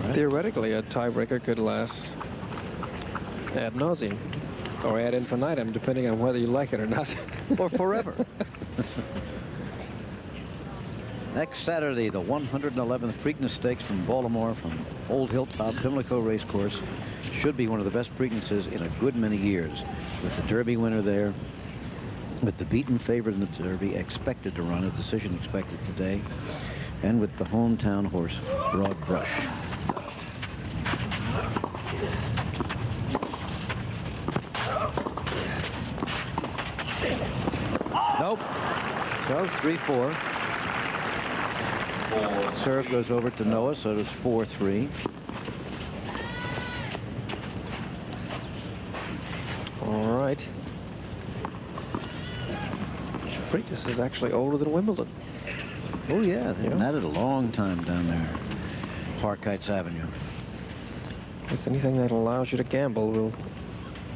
Right. Theoretically, a tiebreaker could last ad nauseum or ad infinitum, depending on whether you like it or not. Or forever. Next Saturday, the 111th Preakness Stakes from Baltimore, from Old Hilltop Pimlico Racecourse. Should be one of the best Preaknesses in a good many years, with the Derby winner there, with the beaten favorite in the Derby expected to run, a decision expected today, and with the hometown horse, Broad Brush. Nope. So 3-4. Serve goes over to Noah, so it is 4-3. All right. Preakness is actually older than Wimbledon. Oh, yeah. They've been at it a long time down there. Park Heights Avenue. Just anything that allows you to gamble will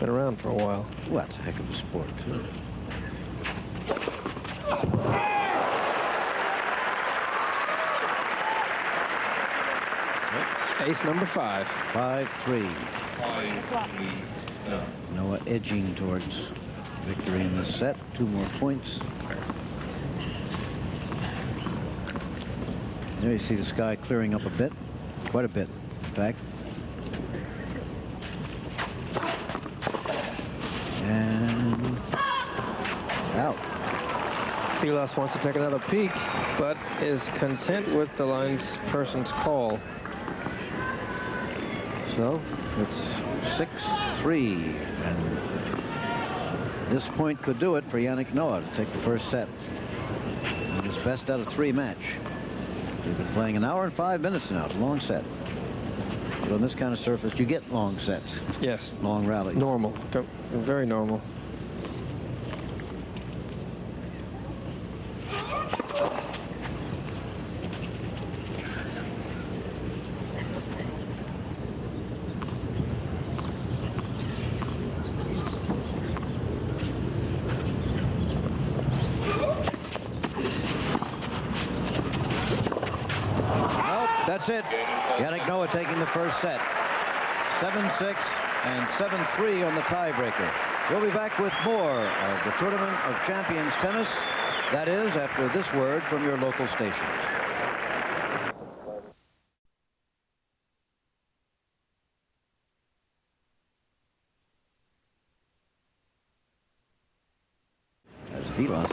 been around for a while. Well, that's a heck of a sport, too. Ace number 5. 5-3. Noah edging towards victory in this set. 2 more points. There you see the sky clearing up a bit. Quite a bit, in fact. And out. Vilas wants to take another peek, but is content with the linesperson's call. So it's 6-3, and this point could do it for Yannick Noah to take the first set in his best out of 3 match. We've been playing an hour and 5 minutes now. It's a long set. But on this kind of surface, you get long sets. Yes. Long rallies. Normal. Very normal. That's it. Yannick Noah taking the first set. 7-6 and 7-3 on the tiebreaker. We'll be back with more of the Tournament of Champions tennis. That is, after this word from your local stations. As Vilas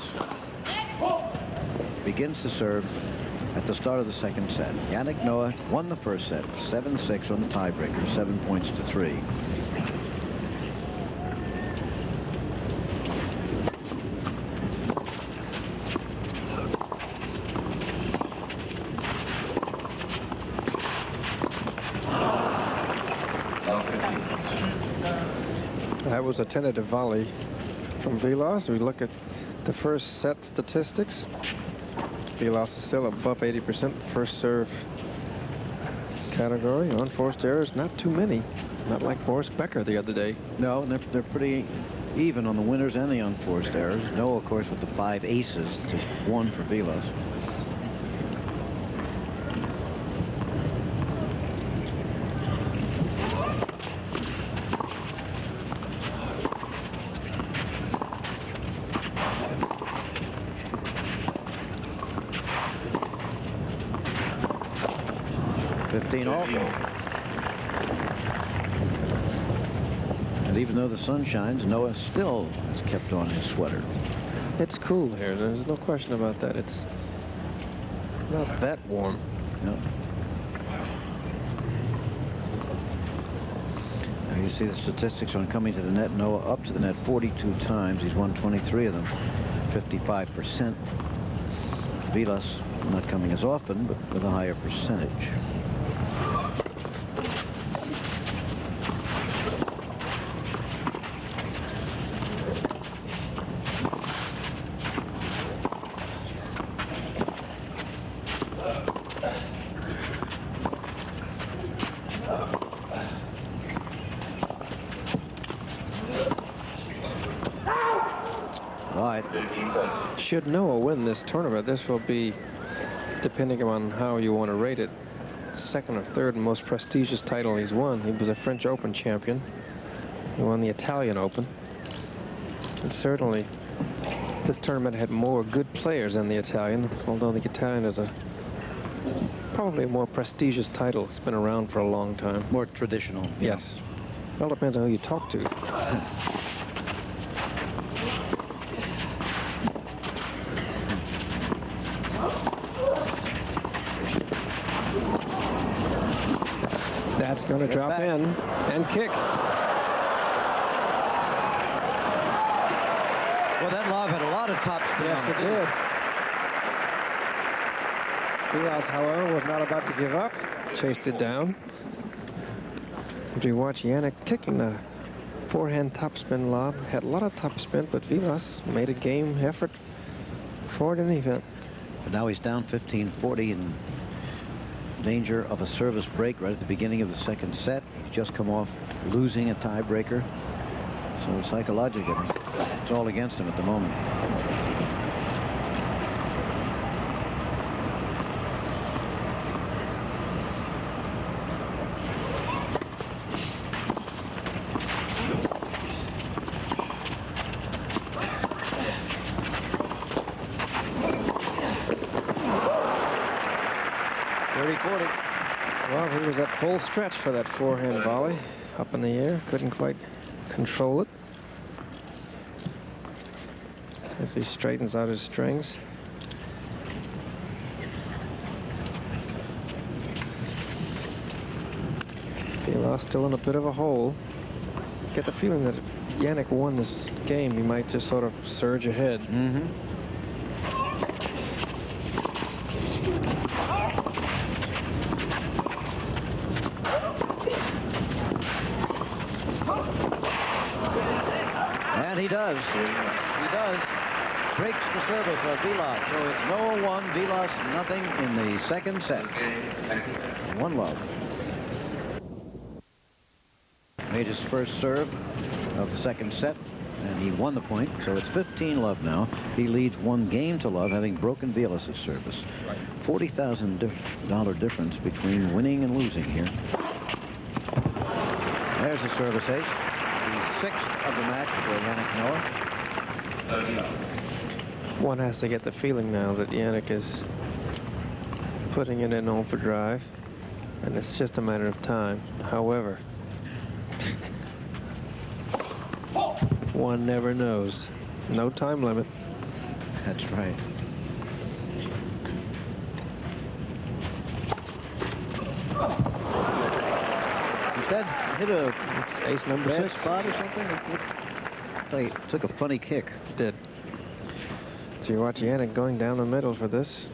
begins to serve at the start of the second set. Yannick Noah won the first set, 7-6 on the tiebreaker, 7 points to 3. That was a tentative volley from Vilas. We look at the first set statistics. Vilas is still above 80% first serve category. Unforced errors, not too many. Not like Forrest Becker the other day. No, they're pretty even on the winners and the unforced errors. No, of course, with the 5 aces, just 1 for Vilas. 15 all. And even though the sun shines, Noah still has kept on his sweater. It's cool here. There's no question about that. It's not that warm. No. Now you see the statistics on coming to the net. Noah up to the net 42 times. He's won 23 of them, 55%. Vilas not coming as often, but with a higher percentage. Should Noah win this tournament, this will be, depending on how you want to rate it, second or third most prestigious title he's won. He was a French Open champion. He won the Italian Open. And certainly, this tournament had more good players than the Italian, although the Italian is probably a more prestigious title. It's been around for a long time. More traditional. Yes. Well, it depends on who you talk to. That's going to drop in and kick. Well, that lob had a lot of top spin. Yes, it did. Vilas, however, was not about to give up. Chased it down. If you watch Yannick kicking the forehand topspin lob, had a lot of topspin, but Vilas made a game effort for it in the event. But now he's down 15-40 and danger of a service break right at the beginning of the second set. He's just come off losing a tiebreaker. So psychologically, it's all against him at the moment. Well, he was at full stretch for that forehand volley. Up in the air, couldn't quite control it. As he straightens out his strings. Vilas still in a bit of a hole. Get the feeling that if Yannick won this game, he might just sort of surge ahead. Mm-hmm. And he does. He does. Breaks the service of Vilas. So it's Noah 1, Vilas nothing in the second set. 1-love. Made his first serve of the second set, and he won the point. So it's 15-love now. He leads 1 game to love, having broken Vilas' service. $40,000 difference between winning and losing here. There's a service ace. The 6th of the match for Yannick Noah. One has to get the feeling now that Yannick is putting it in overdrive, and it's just a matter of time. However, one never knows. No time limit. That's right. Did that hit a Ace number bad 6 spot or something? It took a funny kick. It did. So you watch Yannick going down the middle for this.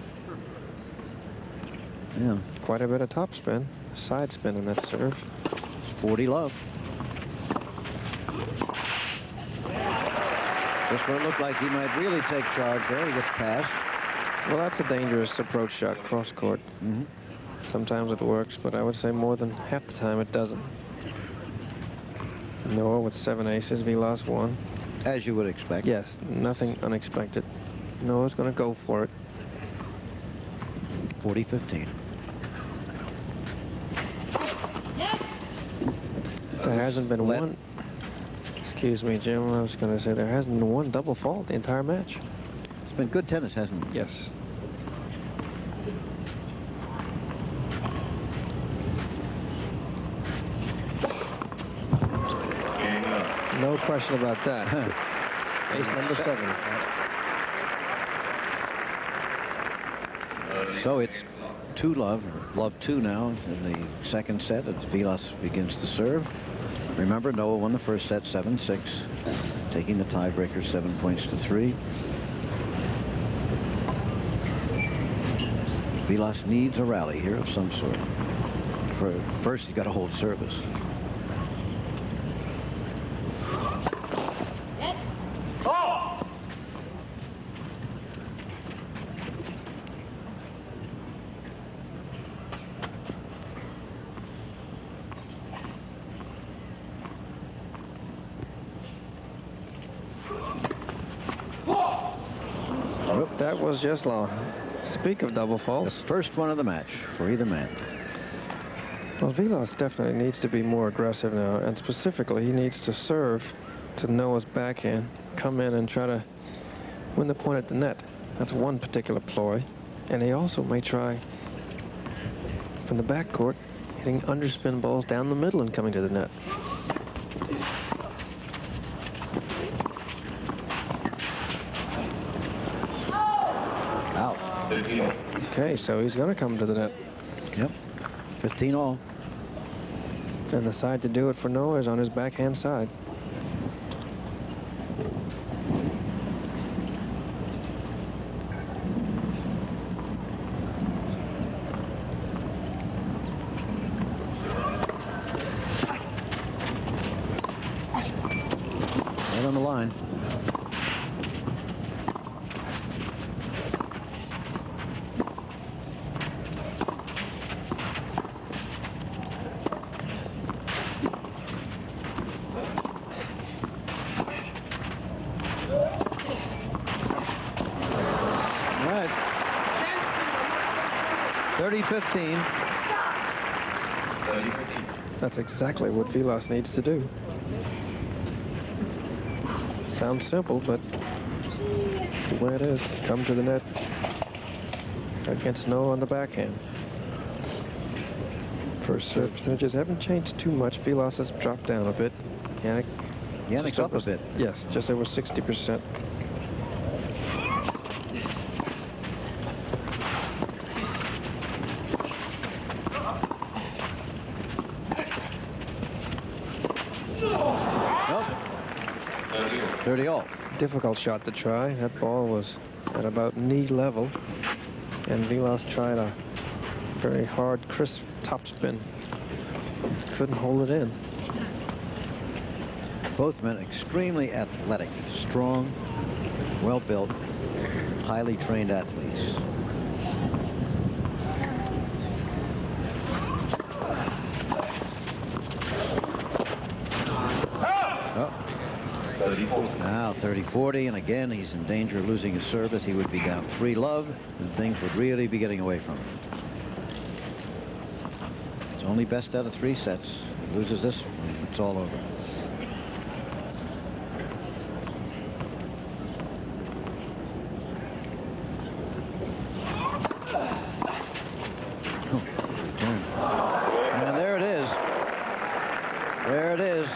Yeah. Quite a bit of topspin, side spin in that serve. It's 40-love. Just when it looked like he might really take charge there, he gets past. Well, that's a dangerous approach shot, cross court. Mm-hmm. Sometimes it works, but I would say more than half the time it doesn't. Noah with 7 aces, Vilas 1. As you would expect. Yes, nothing unexpected. Noah's going to go for it. 40-15. There hasn't been one. Excuse me, Jim. I was going to say there hasn't been one double fault the entire match. It's been good tennis, hasn't it? Yes. No question about that. Ace number 7. So it's 2-love, love 2 now in the second set as Vilas begins to serve. Remember, Noah won the first set 7-6, taking the tiebreaker 7 points to 3. Vilas needs a rally here of some sort. First, he's got to hold service. That was just long. Speak of double faults. The first one of the match for either man. Well, Vilas definitely needs to be more aggressive now, and specifically, he needs to serve to Noah's backhand, come in and try to win the point at the net. That's one particular ploy. And he also may try from the backcourt, hitting underspin balls down the middle and coming to the net. Okay, so he's going to come to the net. Yep, 15 all. And the side to do it for Noah is on his backhand side. Right on the line. All right. 30-15. That's exactly what Vilas needs to do. Sounds simple, but the way it is, come to the net against Noah on the backhand. First serve percentages haven't changed too much. Vilas has dropped down a bit. Yannick's up a bit. Yes, just over 60%. Nope. 30 all. Difficult shot to try. That ball was at about knee level, and Vilas tried a very hard, crisp topspin. Couldn't hold it in. Both men extremely athletic, strong, well-built, highly trained athletes. Now 30-40, and again he's in danger of losing his service. He would be down 3-love, and things would really be getting away from him. It's only best out of 3 sets. He loses this one, it's all over. And there it is. There it is.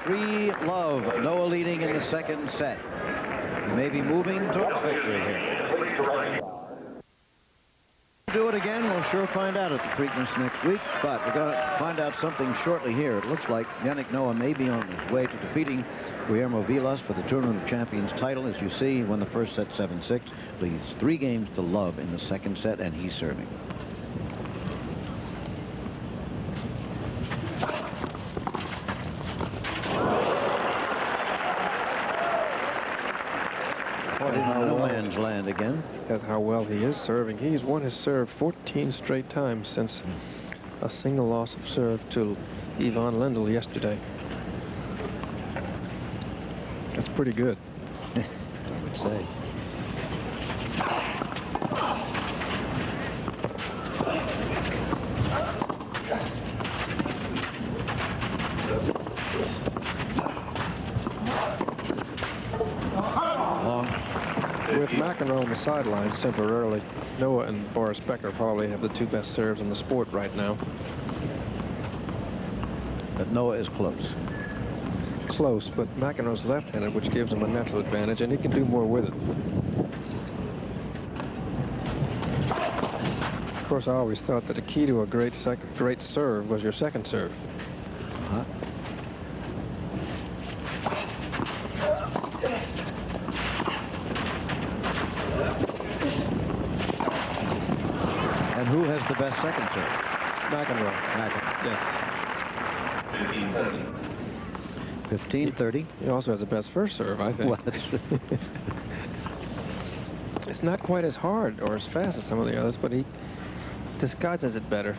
3-love. Noah leading in the second set. He may be moving towards victory here. Do it again. We'll sure find out at the Preakness next week. But we're going to find out something shortly here. It looks like Yannick Noah may be on his way to defeating Guillermo Vilas for the Tournament of Champions title. As you see, he won the first set 7-6. Leads 3 games to love in the second set, and he's serving. No man's land again. That's how well he is serving. He's won his serve 14 straight times since a single loss of serve to Ivan Lendl yesterday. That's pretty good. I would say. With McEnroe on the sidelines temporarily, Noah and Boris Becker probably have the 2 best serves in the sport right now. But Noah is close. close, but McEnroe's left-handed, which gives him a natural advantage, and he can do more with it. Of course, I always thought that the key to a great serve was your second serve. And who has the best second serve? McEnroe. Yes. 15-30. He also has the best first serve, I think. Well, that's It's not quite as hard or as fast as some of the others, but he disguises it better.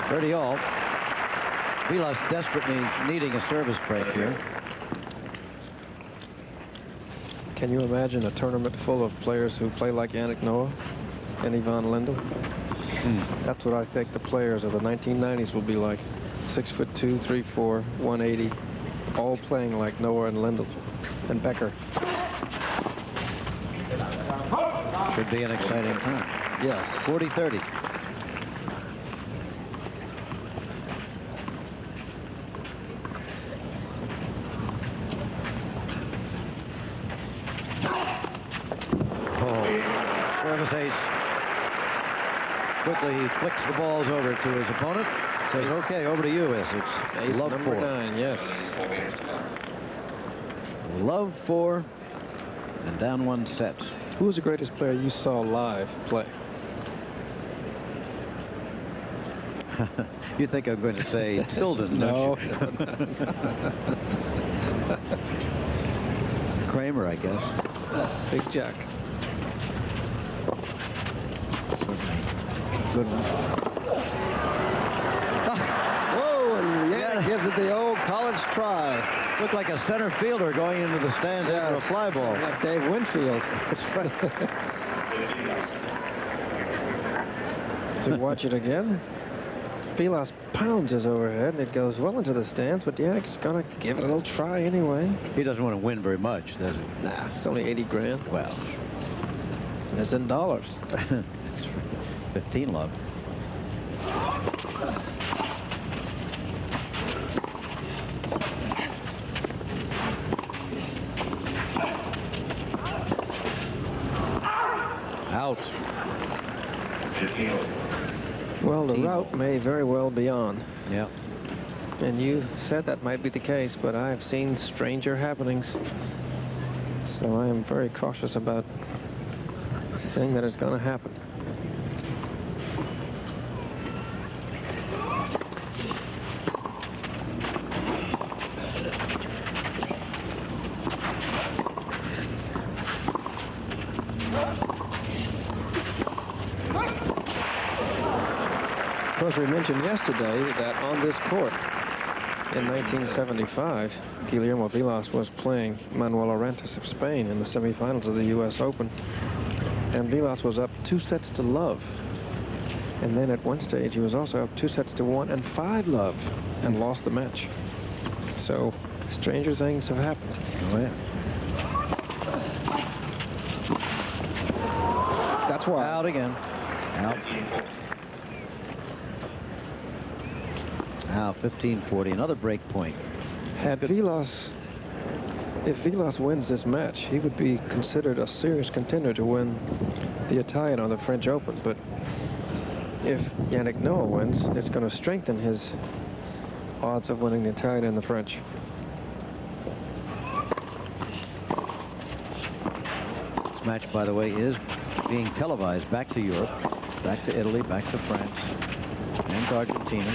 30 all. Vilas desperately needing a service break here. Can you imagine a tournament full of players who play like Yannick Noah and Ivan Lendl? That's what I think the players of the 1990s will be like. 6'2", 3'4", 180, all playing like Noah and Lendl and Becker. Should be an exciting time. Yes. 40-30. Service ace. Quickly, he flicks the balls over to his opponent. Says, okay, over to you, It's Ace love number 4. 9, yes. Love 4 and down 1 set. Who was the greatest player you saw live play? You think I'm going to say Tilden, No. don't you? Kramer, I guess. Big Jack. Good one. Whoa, and Yannick gives it the old college try. Looked like a center fielder going into the stands after a fly ball. Like Dave Winfield. That's right. To watch it again. Vilas pounds his overhead, and it goes well into the stands, but Yannick's going to give it a little try anyway. He doesn't want to win very much, does he? Nah, it's only 80 grand. Well. And it's in dollars. It's 15 love. Out. Well, the route may very well be on. Yeah. And you said that might be the case, but I have seen stranger happenings. So I am very cautious about saying that it's going to happen. Of course, we mentioned yesterday that on this court in 1975, Guillermo Vilas was playing Manuel Orantes of Spain in the semifinals of the U.S. Open. And Vilas was up 2 sets to love. And then at one stage, he was also up 2 sets to 1 and 5 love and lost the match. So, stranger things have happened. Oh, yeah. That's why. Out again. Out. Now 15-40. Another break point. If Vilas wins this match, he would be considered a serious contender to win the Italian or the French Open. But if Yannick Noah wins, it's going to strengthen his odds of winning the Italian and the French. This match, by the way, is being televised back to Europe, back to Italy, back to France, and to Argentina.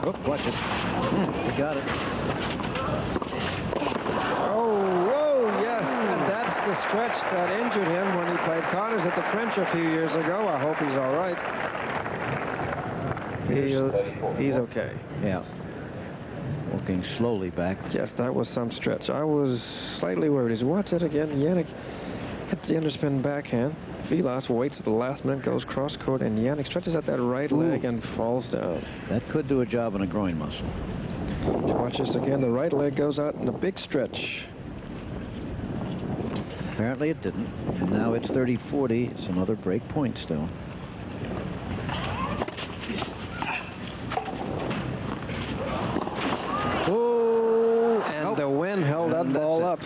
Oh, watch it. We got it. The stretch that injured him when he played Connors at the French a few years ago. I hope he's all right. He's okay. Yeah. Walking slowly back. Yes, that was some stretch. I was slightly worried. As watch that again, Yannick hits the underspin backhand. Vilas waits at the last minute, goes cross court, and Yannick stretches out that right leg and falls down. That could do a job on a groin muscle. Watch this again. The right leg goes out in a big stretch. Apparently it didn't. And now it's 30-40. It's another break point still. Oh, and the wind held that ball up.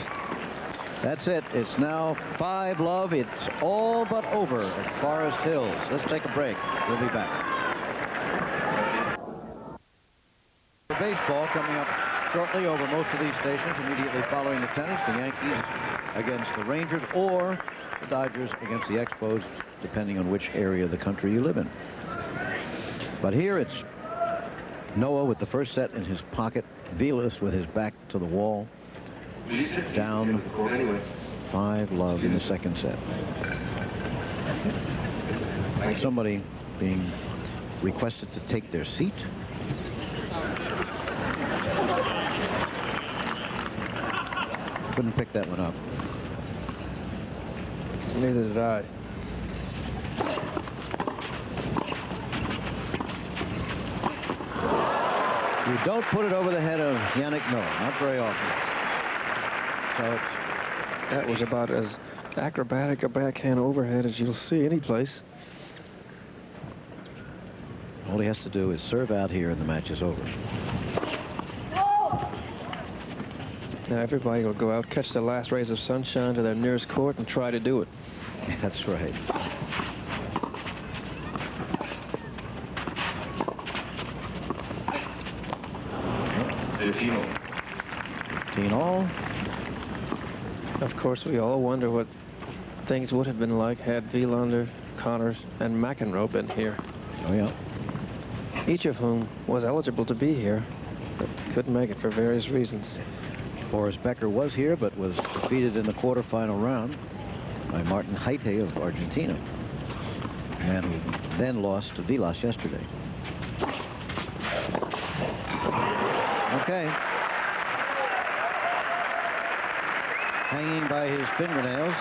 That's it. It's now 5-love. It's all but over at Forest Hills. Let's take a break. We'll be back. Baseball coming up shortly over most of these stations immediately following the tennis. The Yankees against the Rangers or the Dodgers against the Expos, depending on which area of the country you live in. But here it's Noah with the first set in his pocket. Vilas with his back to the wall. Down 5-love in the second set. Somebody being requested to take their seat. Couldn't pick that one up. Neither did I. You don't put it over the head of Yannick Noah. Not very often. So that was about as acrobatic a backhand overhead as you'll see any place. All he has to do is serve out here and the match is over. Now everybody will go out, catch the last rays of sunshine to their nearest court and try to do it. That's right. Fifteen all. Of course, we all wonder what things would have been like had Vilander, Connors, and McEnroe been here. Oh, yeah. Each of whom was eligible to be here, but couldn't make it for various reasons. Boris Becker was here, but was defeated in the quarterfinal round by Martin Haite of Argentina, a man who then lost to Vilas yesterday. Okay. Hanging by his fingernails.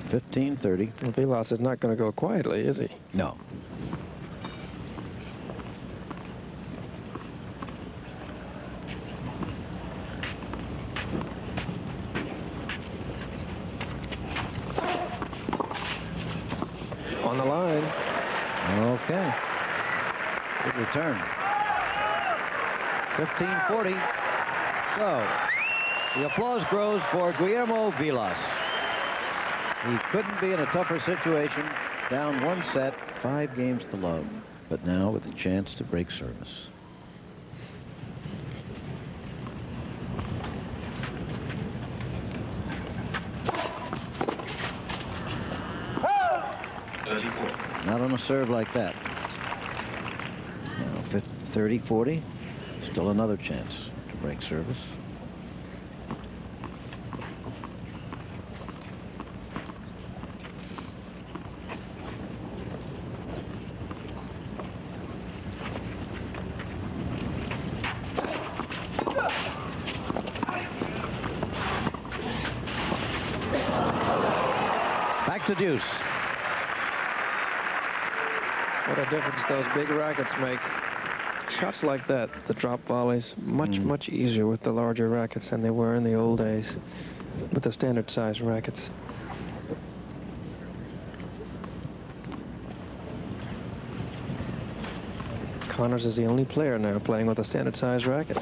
15-30. Well, Vilas is not going to go quietly, is he? No. On the line. Okay. Good return. 15-40. So, the applause grows for Guillermo Vilas. He couldn't be in a tougher situation. Down one set, 5 games to love. But now with a chance to break service. Not on a serve like that. Now, 30-40. Still another chance to break service. Back to deuce. What a difference those big rackets make. Shots like that, the drop volleys, much easier with the larger rackets than they were in the old days with the standard size rackets. Connors is the only player now playing with a standard size racket.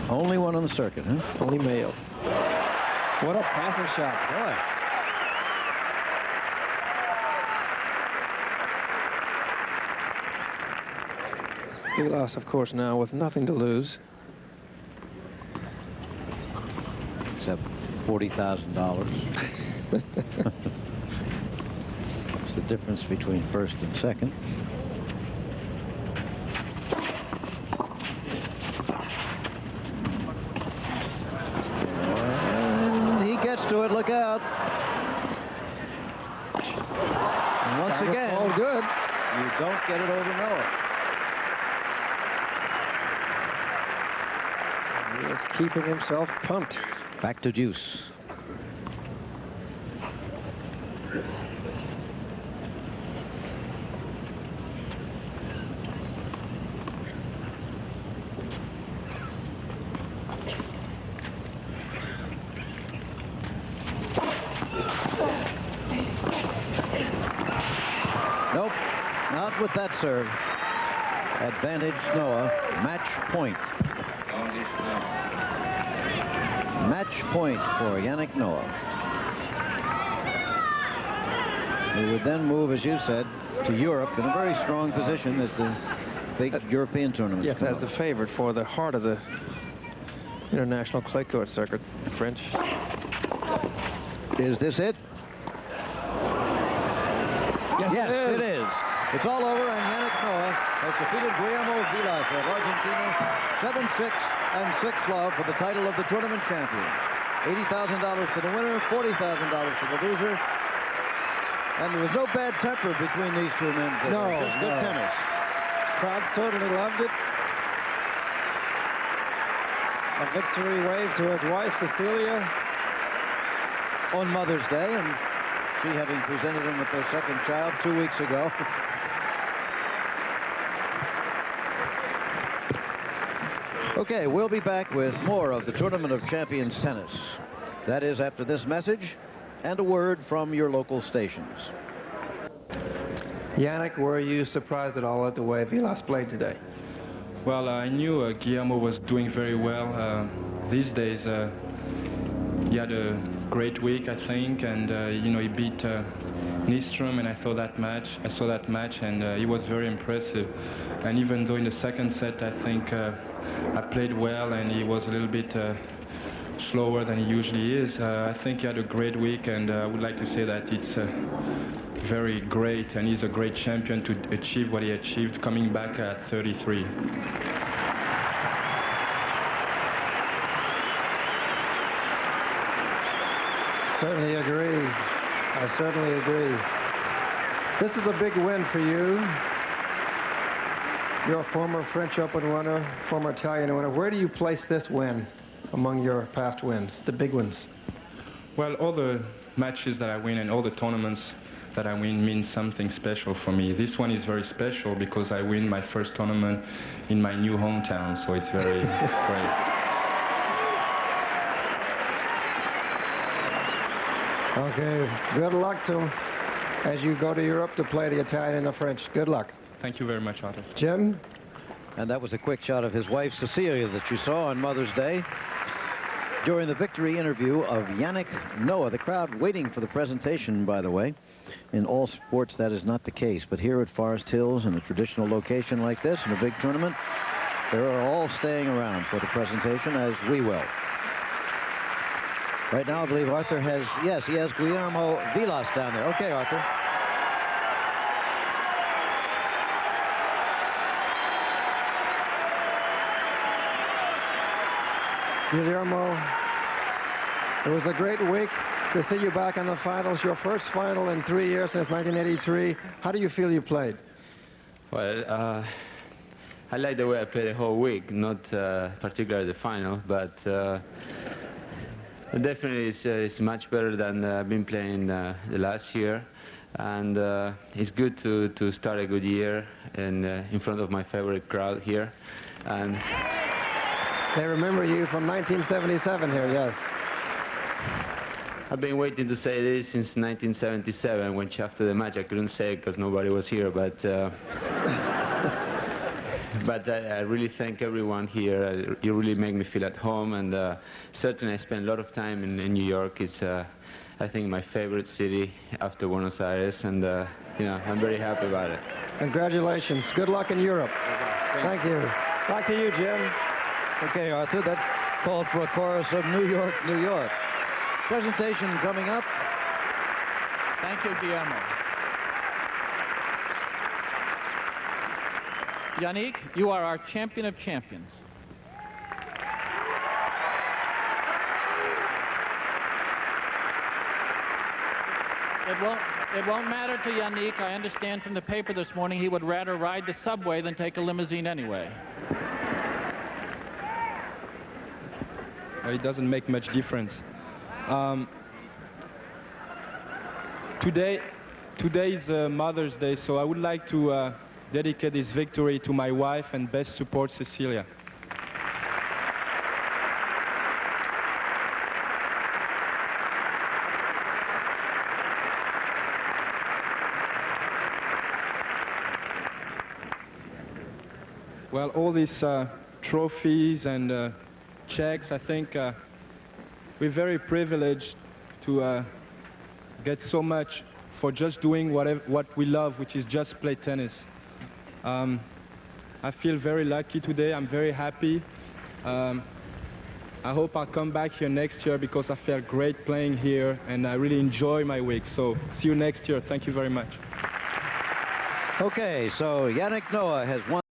Only one on the circuit, huh? Only male. What a passing shot. Boy. Vilas, of course, now with nothing to lose. Except $40,000. It's the difference between first and second. And he gets to it. Look out. And once again, all good. You don't get it over Noah. He is keeping himself pumped. Back to deuce. Nope, not with that serve. Advantage Noah. Match point. Match point for Yannick Noah. He would then move, as you said, to Europe in a very strong position as the big European tournament. Yes, as the favorite for the heart of the international clay court circuit, French. Is this it? Yes, it is. It's all over, and Yannick Noah has defeated Guillermo Vilas of Argentina 7-6 and 6-love for the title of the tournament champion. $80,000 to the winner, $40,000 to the loser. And there was no bad temper between these two men. No, just good tennis. Crowd certainly loved it. A victory wave to his wife, Cecilia. On Mother's Day, and she having presented him with their second child 2 weeks ago. Okay, we'll be back with more of the Tournament of Champions tennis. That is after this message and a word from your local stations. Yannick, were you surprised at all at the way Vilas played today? Well, I knew Guillermo was doing very well. These days, he had a great week, I think, and you know, he beat Nystrom, and I saw that match, and he was very impressive. And even though in the second set, I think I played well, and he was a little bit slower than he usually is. I think he had a great week, and I would like to say that it's very great, and he's a great champion to achieve what he achieved, coming back at 33. Certainly agree. I certainly agree. This is a big win for you. You're a former French Open winner, former Italian winner. Where do you place this win among your past wins, the big ones? Well, all the matches that I win and all the tournaments that I win mean something special for me. This one is very special because I win my first tournament in my new hometown, so it's very great. Okay, good luck to him as you go to Europe to play the Italian and the French. Good luck. Thank you very much, Arthur. Jim? And that was a quick shot of his wife, Cecilia, that you saw on Mother's Day during the victory interview of Yannick Noah. The crowd waiting for the presentation, by the way. In all sports, that is not the case. But here at Forest Hills, in a traditional location like this, in a big tournament, they are all staying around for the presentation, as we will. Right now, I believe Arthur has, yes, he has Guillermo Vilas down there. Okay, Arthur. Guillermo, it was a great week to see you back in the finals, your first final in 3 years since 1983. How do you feel you played? Well, I like the way I played the whole week, not particularly the final, but definitely it's much better than I've been playing the last year. And it's good to start a good year in front of my favorite crowd here. And they remember you from 1977 here, yes. I've been waiting to say this since 1977, which after the match I couldn't say because nobody was here, but but I really thank everyone here. You really make me feel at home, and certainly I spend a lot of time in New York. It's, I think, my favorite city after Buenos Aires, and you know, I'm very happy about it. Congratulations. Good luck in Europe. Thank you. Back to you, Jim. Okay, Arthur, that called for a chorus of New York, New York. Presentation coming up. Thank you, Guillermo. Yannick, you are our champion of champions. It won't matter to Yannick. I understand from the paper this morning he would rather ride the subway than take a limousine anyway. It doesn't make much difference. Today is Mother's Day, so I would like to dedicate this victory to my wife and best support, Cecilia. Well, all these trophies and checks, I think we're very privileged to get so much for just doing what we love, which is just play tennis. I feel very lucky today. I'm very happy. I hope I'll come back here next year because I felt great playing here and I really enjoy my week. So see you next year. Thank you very much. Okay, so Yannick Noah has won.